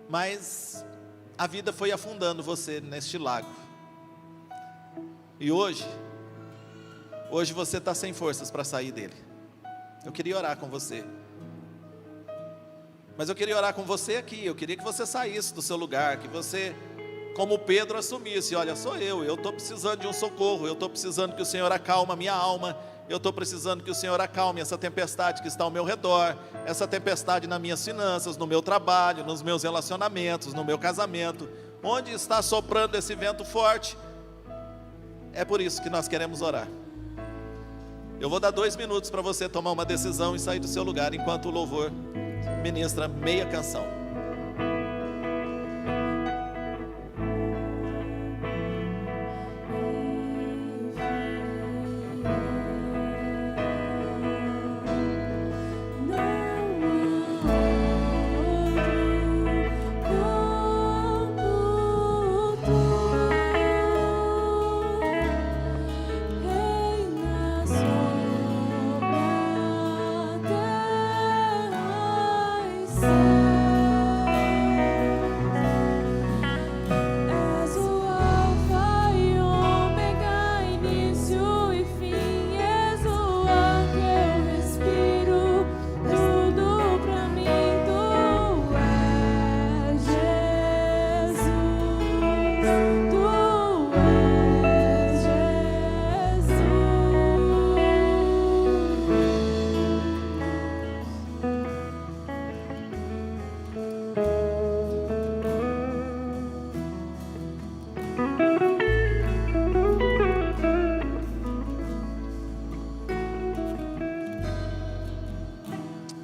S1: Mas a vida foi afundando você neste lago. E hoje você está sem forças para sair dele. Eu queria orar com você. Mas eu queria orar com você aqui. Eu queria que você saísse do seu lugar, que você, como Pedro, assumisse: olha, sou eu estou precisando de um socorro, eu estou precisando que o Senhor acalme a minha alma, eu estou precisando que o Senhor acalme essa tempestade que está ao meu redor, essa tempestade nas minhas finanças, no meu trabalho, nos meus relacionamentos, no meu casamento. Onde está soprando esse vento forte? É por isso que nós queremos orar. Eu vou dar 2 minutos para você tomar uma decisão e sair do seu lugar, enquanto o louvor ministra meia canção.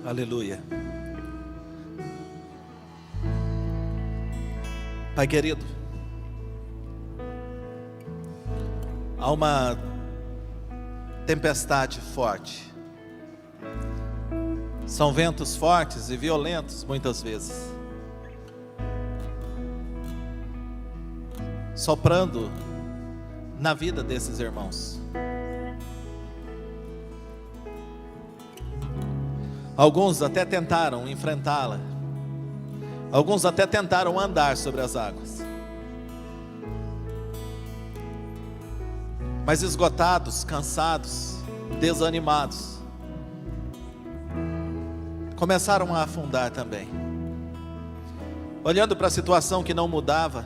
S1: Aleluia. Pai querido, há uma tempestade forte. São ventos fortes e violentos muitas vezes, soprando na vida desses irmãos. Alguns até tentaram enfrentá-la. Alguns até tentaram andar sobre as águas. Mas esgotados, cansados, desanimados, começaram a afundar também. Olhando para a situação que não mudava,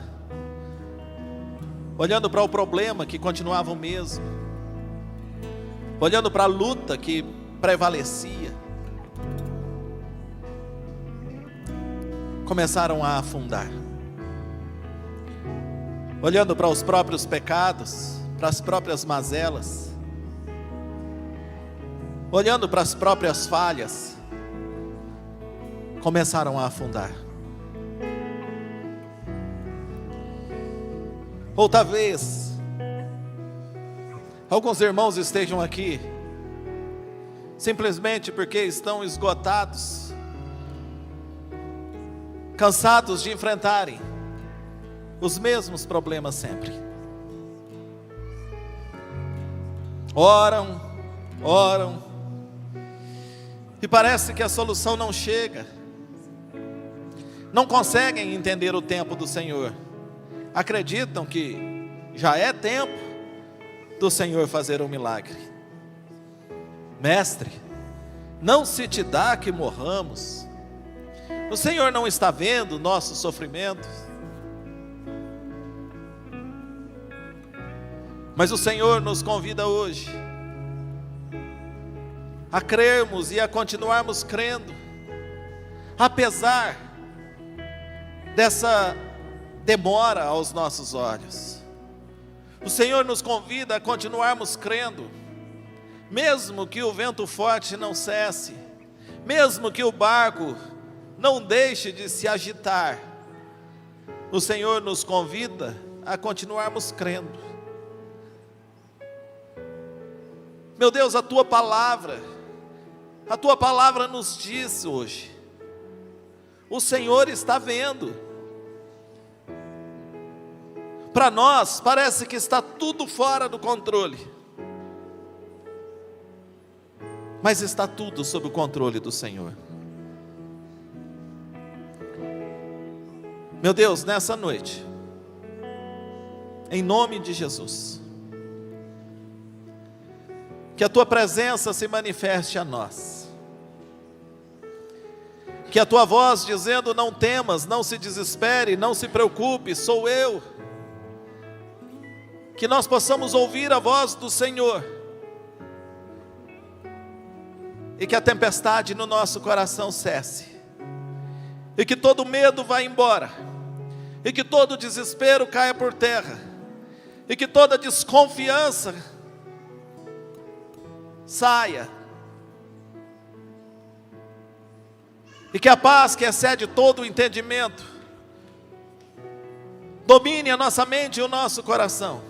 S1: olhando para o problema que continuava o mesmo, olhando para a luta que prevalecia, começaram a afundar. Olhando para os próprios pecados, para as próprias mazelas, olhando para as próprias falhas, começaram a afundar. Ou talvez alguns irmãos estejam aqui simplesmente porque estão esgotados, cansados de enfrentarem os mesmos problemas sempre. Oram, e parece que a solução não chega. Não conseguem entender o tempo do Senhor. Acreditam que já é tempo, do Senhor fazer um milagre. Mestre, não se te dá que morramos? O Senhor não está vendo o nosso sofrimento? Mas o Senhor nos convida hoje a crermos e a continuarmos crendo, apesar dessa demora aos nossos olhos. O Senhor nos convida a continuarmos crendo, mesmo que o vento forte não cesse, mesmo que o barco não deixe de se agitar. O Senhor nos convida a continuarmos crendo. Meu Deus, a tua palavra nos diz hoje: o Senhor está vendo. Para nós parece que está tudo fora do controle, mas está tudo sob o controle do Senhor. Meu Deus, nessa noite, em nome de Jesus, que a tua presença se manifeste a nós, que a tua voz dizendo: não temas, não se desespere, não se preocupe, sou eu. Que nós possamos ouvir a voz do Senhor, e que a tempestade no nosso coração cesse, e que todo medo vá embora, e que todo desespero caia por terra, e que toda desconfiança saia, e que a paz que excede todo o entendimento domine a nossa mente e o nosso coração,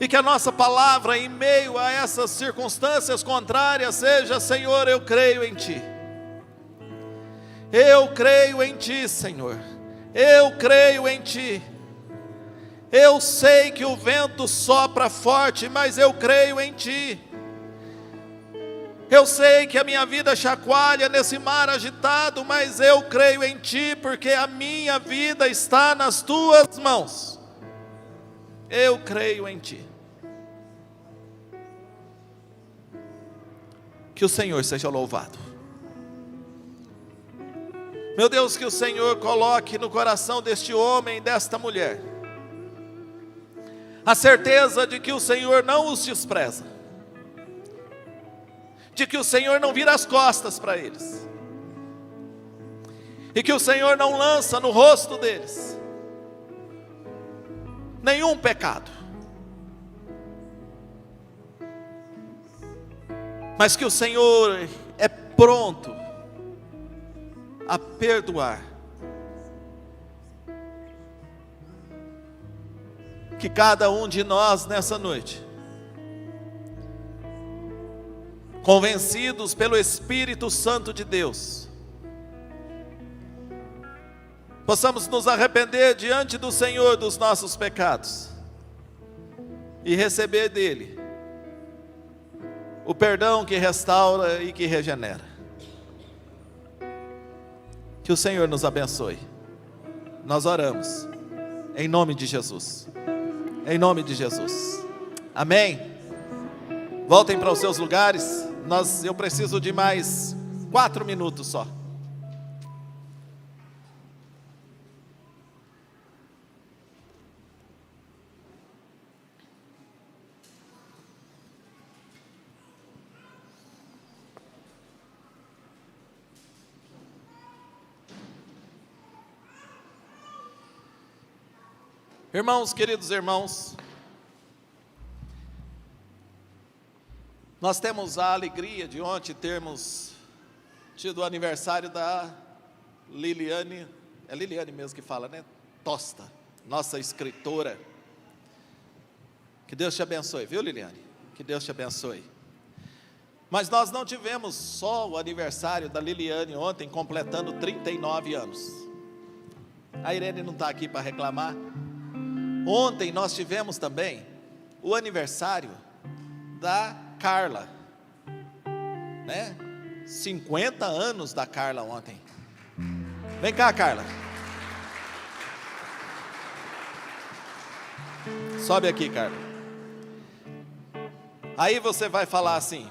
S1: e que a nossa palavra em meio a essas circunstâncias contrárias seja: Senhor, eu creio em Ti. Eu creio em Ti, Senhor. Eu creio em Ti. Eu sei que o vento sopra forte, mas eu creio em Ti. Eu sei que a minha vida chacoalha nesse mar agitado, mas eu creio em Ti, porque a minha vida está nas Tuas mãos. Eu creio em Ti. Que o Senhor seja louvado. Meu Deus, que o Senhor coloque no coração deste homem, desta mulher, a certeza de que o Senhor não os despreza, de que o Senhor não vira as costas para eles, e que o Senhor não lança no rosto deles nenhum pecado, mas que o Senhor é pronto a perdoar. Que cada um de nós nessa noite, convencidos pelo Espírito Santo de Deus, possamos nos arrepender diante do Senhor dos nossos pecados e receber dele o perdão que restaura e que regenera. Que o Senhor nos abençoe. Nós oramos em nome de Jesus. Em nome de Jesus. Amém. Voltem para os seus lugares. Eu preciso de mais 4 minutos só. Irmãos, queridos irmãos, nós temos a alegria de ontem termos tido o aniversário da Liliane, é Liliane mesmo que fala, né? Tosta, nossa escritora. Que Deus te abençoe, viu, Liliane? Que Deus te abençoe. Mas nós não tivemos só o aniversário da Liliane ontem, completando 39 anos. A Irene não está aqui para reclamar. Ontem nós tivemos também o aniversário da Carla, né? 50 anos da Carla ontem. Vem cá, Carla. Sobe aqui, Carla. Aí você vai falar assim: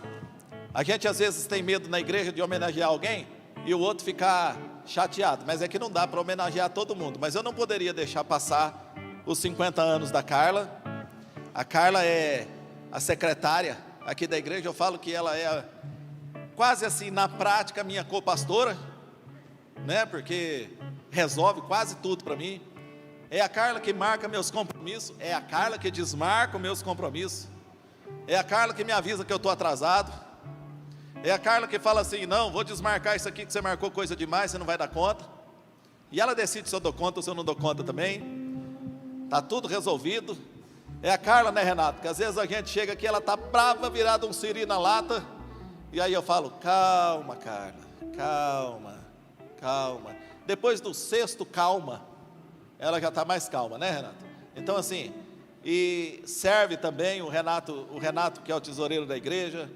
S1: a gente às vezes tem medo na igreja de homenagear alguém e o outro ficar chateado, mas é que não dá para homenagear todo mundo. Mas eu não poderia deixar passar os 50 anos da Carla. A Carla é a secretária aqui da igreja. Eu falo que ela é quase assim, na prática, minha co-pastora, né? Porque resolve quase tudo para mim. É a Carla que marca meus compromissos, é a Carla que desmarca os meus compromissos, é a Carla que me avisa que eu estou atrasado, é a Carla que fala assim: não, vou desmarcar isso aqui que você marcou coisa demais, você não vai dar conta. E ela decide se eu dou conta ou se eu não dou conta também. Está tudo resolvido. É a Carla, né, Renato? Que às vezes a gente chega aqui, ela está brava, virada um siri na lata. E aí eu falo: calma, Carla, calma, calma. Depois do sexto calma, ela já está mais calma, né, Renato? Então assim, e serve também o Renato que é o tesoureiro da igreja.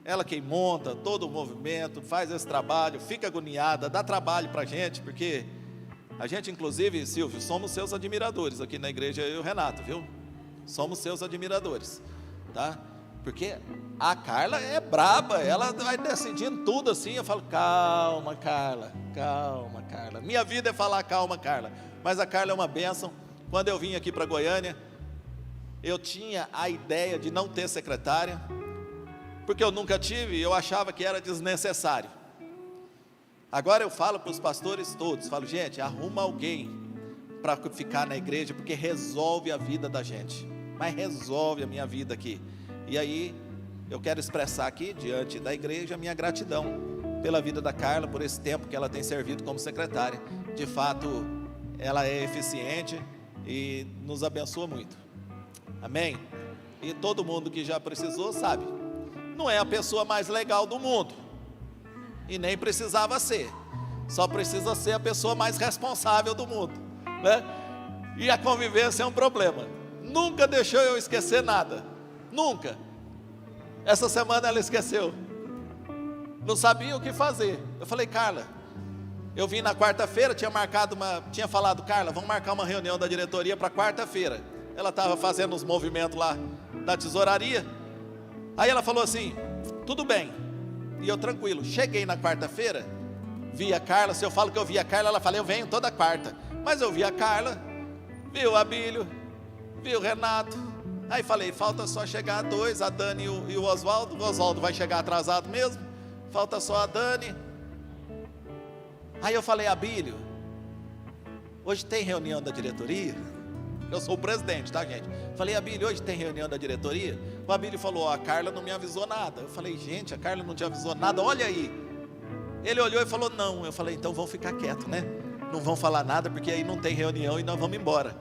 S1: Ela quem monta todo o movimento, faz esse trabalho, fica agoniada, dá trabalho para a gente, porque a gente, inclusive, Silvio, somos seus admiradores aqui na igreja, eu e o Renato, viu? Somos seus admiradores, tá? Porque a Carla é braba, ela vai decidindo tudo assim. Eu falo: calma, Carla, calma, Carla. Minha vida é falar calma, Carla. Mas a Carla é uma bênção. Quando eu vim aqui para Goiânia, eu tinha a ideia de não ter secretária, porque eu nunca tive, eu achava que era desnecessário. Agora eu falo para os pastores todos, falo: gente, arruma alguém para ficar na igreja, porque resolve a vida da gente, mas resolve a minha vida aqui. E aí, eu quero expressar aqui, diante da igreja, a minha gratidão pela vida da Carla, por esse tempo que ela tem servido como secretária. De fato, ela é eficiente e nos abençoa muito. Amém? E todo mundo que já precisou sabe, não é a pessoa mais legal do mundo, e nem precisava ser, só precisa ser a pessoa mais responsável do mundo, né? E a convivência é um problema. Nunca deixou eu esquecer nada, nunca. Essa semana ela esqueceu, não sabia o que fazer. Eu falei: Carla, eu vim na quarta-feira, tinha falado: Carla, vamos marcar uma reunião da diretoria para quarta-feira. Ela estava fazendo os movimentos lá da tesouraria. Aí ela falou assim: tudo bem. E eu tranquilo, cheguei na quarta-feira, vi a Carla. Se eu falo que eu vi a Carla, ela fala: eu venho toda quarta. Mas eu vi a Carla, vi o Abílio, vi o Renato. Aí falei: falta só chegar dois, a Dani e o Oswaldo. O Oswaldo vai chegar atrasado mesmo, falta só a Dani. Aí eu falei: Abílio, hoje tem reunião da diretoria? Eu sou o presidente, tá, gente? Falei: Abílio, hoje tem reunião da diretoria? O Abílio falou: a Carla não me avisou nada. Eu falei: gente, a Carla não te avisou nada, olha aí. Ele olhou e falou: não. Eu falei: então vão ficar quietos, né? Não vão falar nada, porque aí não tem reunião e nós vamos embora.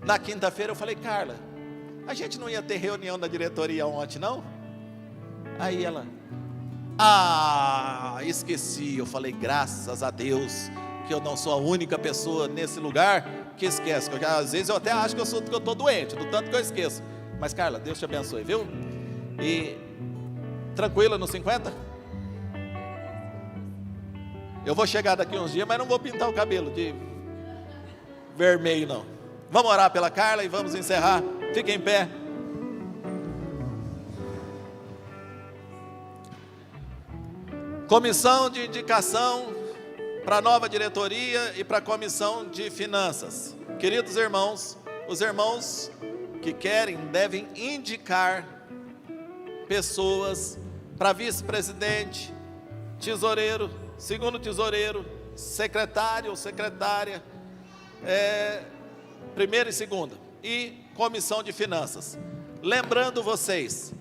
S1: Na quinta-feira eu falei: Carla, a gente não ia ter reunião da diretoria ontem, não? Aí ela: esqueci. Eu falei: graças a Deus que eu não sou a única pessoa nesse lugar que esquece. Às vezes eu até acho que eu estou doente, do tanto que eu esqueço. Mas Carla, Deus te abençoe, viu? E tranquila nos 50? Eu vou chegar daqui uns dias, mas não vou pintar o cabelo de vermelho, não. Vamos orar pela Carla e vamos encerrar. Fiquem em pé. Comissão de indicação para a nova diretoria e para a comissão de finanças. Queridos irmãos, os irmãos que querem devem indicar pessoas para vice-presidente, tesoureiro, segundo tesoureiro, secretário ou secretária, primeira e segunda, e comissão de finanças. Lembrando vocês,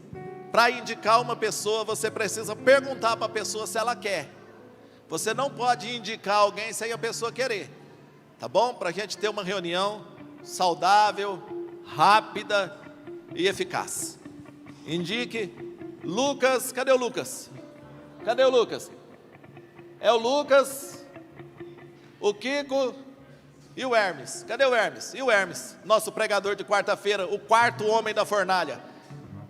S1: para indicar uma pessoa, você precisa perguntar para a pessoa se ela quer. Você não pode indicar alguém sem a pessoa querer, tá bom? Para a gente ter uma reunião saudável, rápida e eficaz. Indique Lucas. Cadê o Lucas? Cadê o Lucas? É o Lucas, o Kiko e o Hermes. Cadê o Hermes? E o Hermes, nosso pregador de quarta-feira, o quarto homem da fornalha.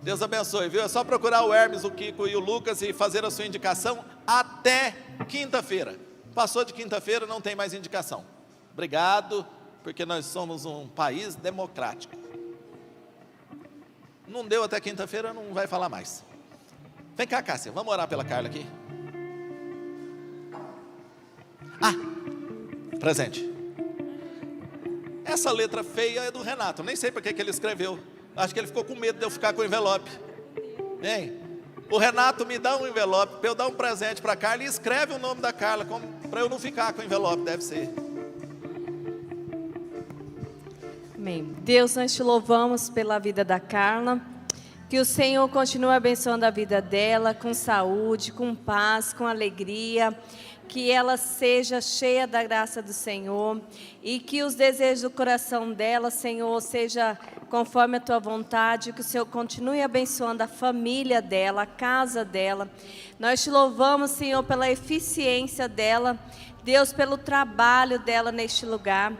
S1: Deus abençoe, viu? É só procurar o Hermes, o Kiko e o Lucas e fazer a sua indicação até quinta-feira. Passou de quinta-feira, não tem mais indicação. Obrigado porque nós somos um país democrático. Não deu até quinta-feira, não vai falar mais. Vem cá, Cássia, vamos orar pela Carla aqui. Presente. Essa letra feia é do Renato, nem sei para que ele escreveu. Acho que ele ficou com medo de eu ficar com o envelope. Hein? O Renato me dá um envelope para eu dar um presente para a Carla e escreve o nome da Carla, para eu não ficar com o envelope, deve ser.
S2: Amém. Deus, nós te louvamos pela vida da Carla. Que o Senhor continue abençoando a vida dela, com saúde, com paz, com alegria. Que ela seja cheia da graça do Senhor. E que os desejos do coração dela, Senhor, seja conforme a tua vontade. Que o Senhor continue abençoando a família dela, a casa dela. Nós te louvamos, Senhor, pela eficiência dela. Deus, pelo trabalho dela neste lugar.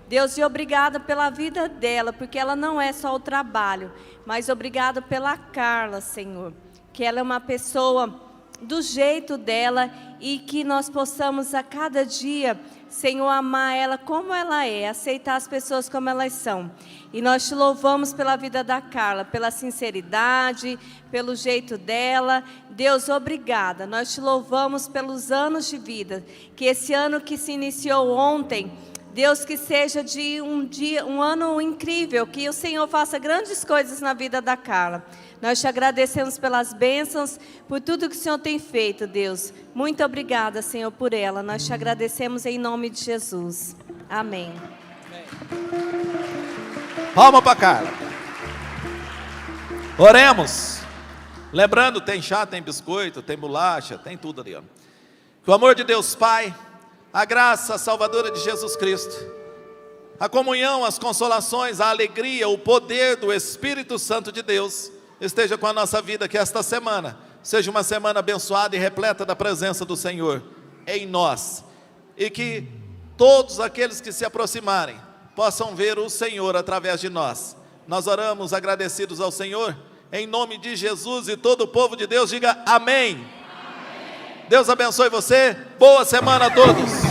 S2: Deus, e obrigada pela vida dela, porque ela não é só o trabalho, mas obrigada pela Carla, Senhor, que ela é uma pessoa do jeito dela e que nós possamos a cada dia, Senhor, amar ela como ela é, aceitar as pessoas como elas são. E nós te louvamos pela vida da Carla, pela sinceridade, pelo jeito dela. Deus, obrigada. Nós te louvamos pelos anos de vida, que esse ano que se iniciou ontem, Deus, que seja de um ano incrível, que o Senhor faça grandes coisas na vida da Carla. Nós te agradecemos pelas bênçãos, por tudo que o Senhor tem feito, Deus. Muito obrigada, Senhor, por ela. Nós te agradecemos em nome de Jesus. Amém.
S1: Palma para Carla. Oremos. Lembrando, tem chá, tem biscoito, tem bolacha, tem tudo ali. Ó. Que o amor de Deus Pai, a graça salvadora de Jesus Cristo, a comunhão, as consolações, a alegria, o poder do Espírito Santo de Deus esteja com a nossa vida, que esta semana seja uma semana abençoada e repleta da presença do Senhor em nós, e que todos aqueles que se aproximarem possam ver o Senhor através de nós. Nós oramos agradecidos ao Senhor, em nome de Jesus, e todo o povo de Deus diga amém. Deus abençoe você, boa semana a todos.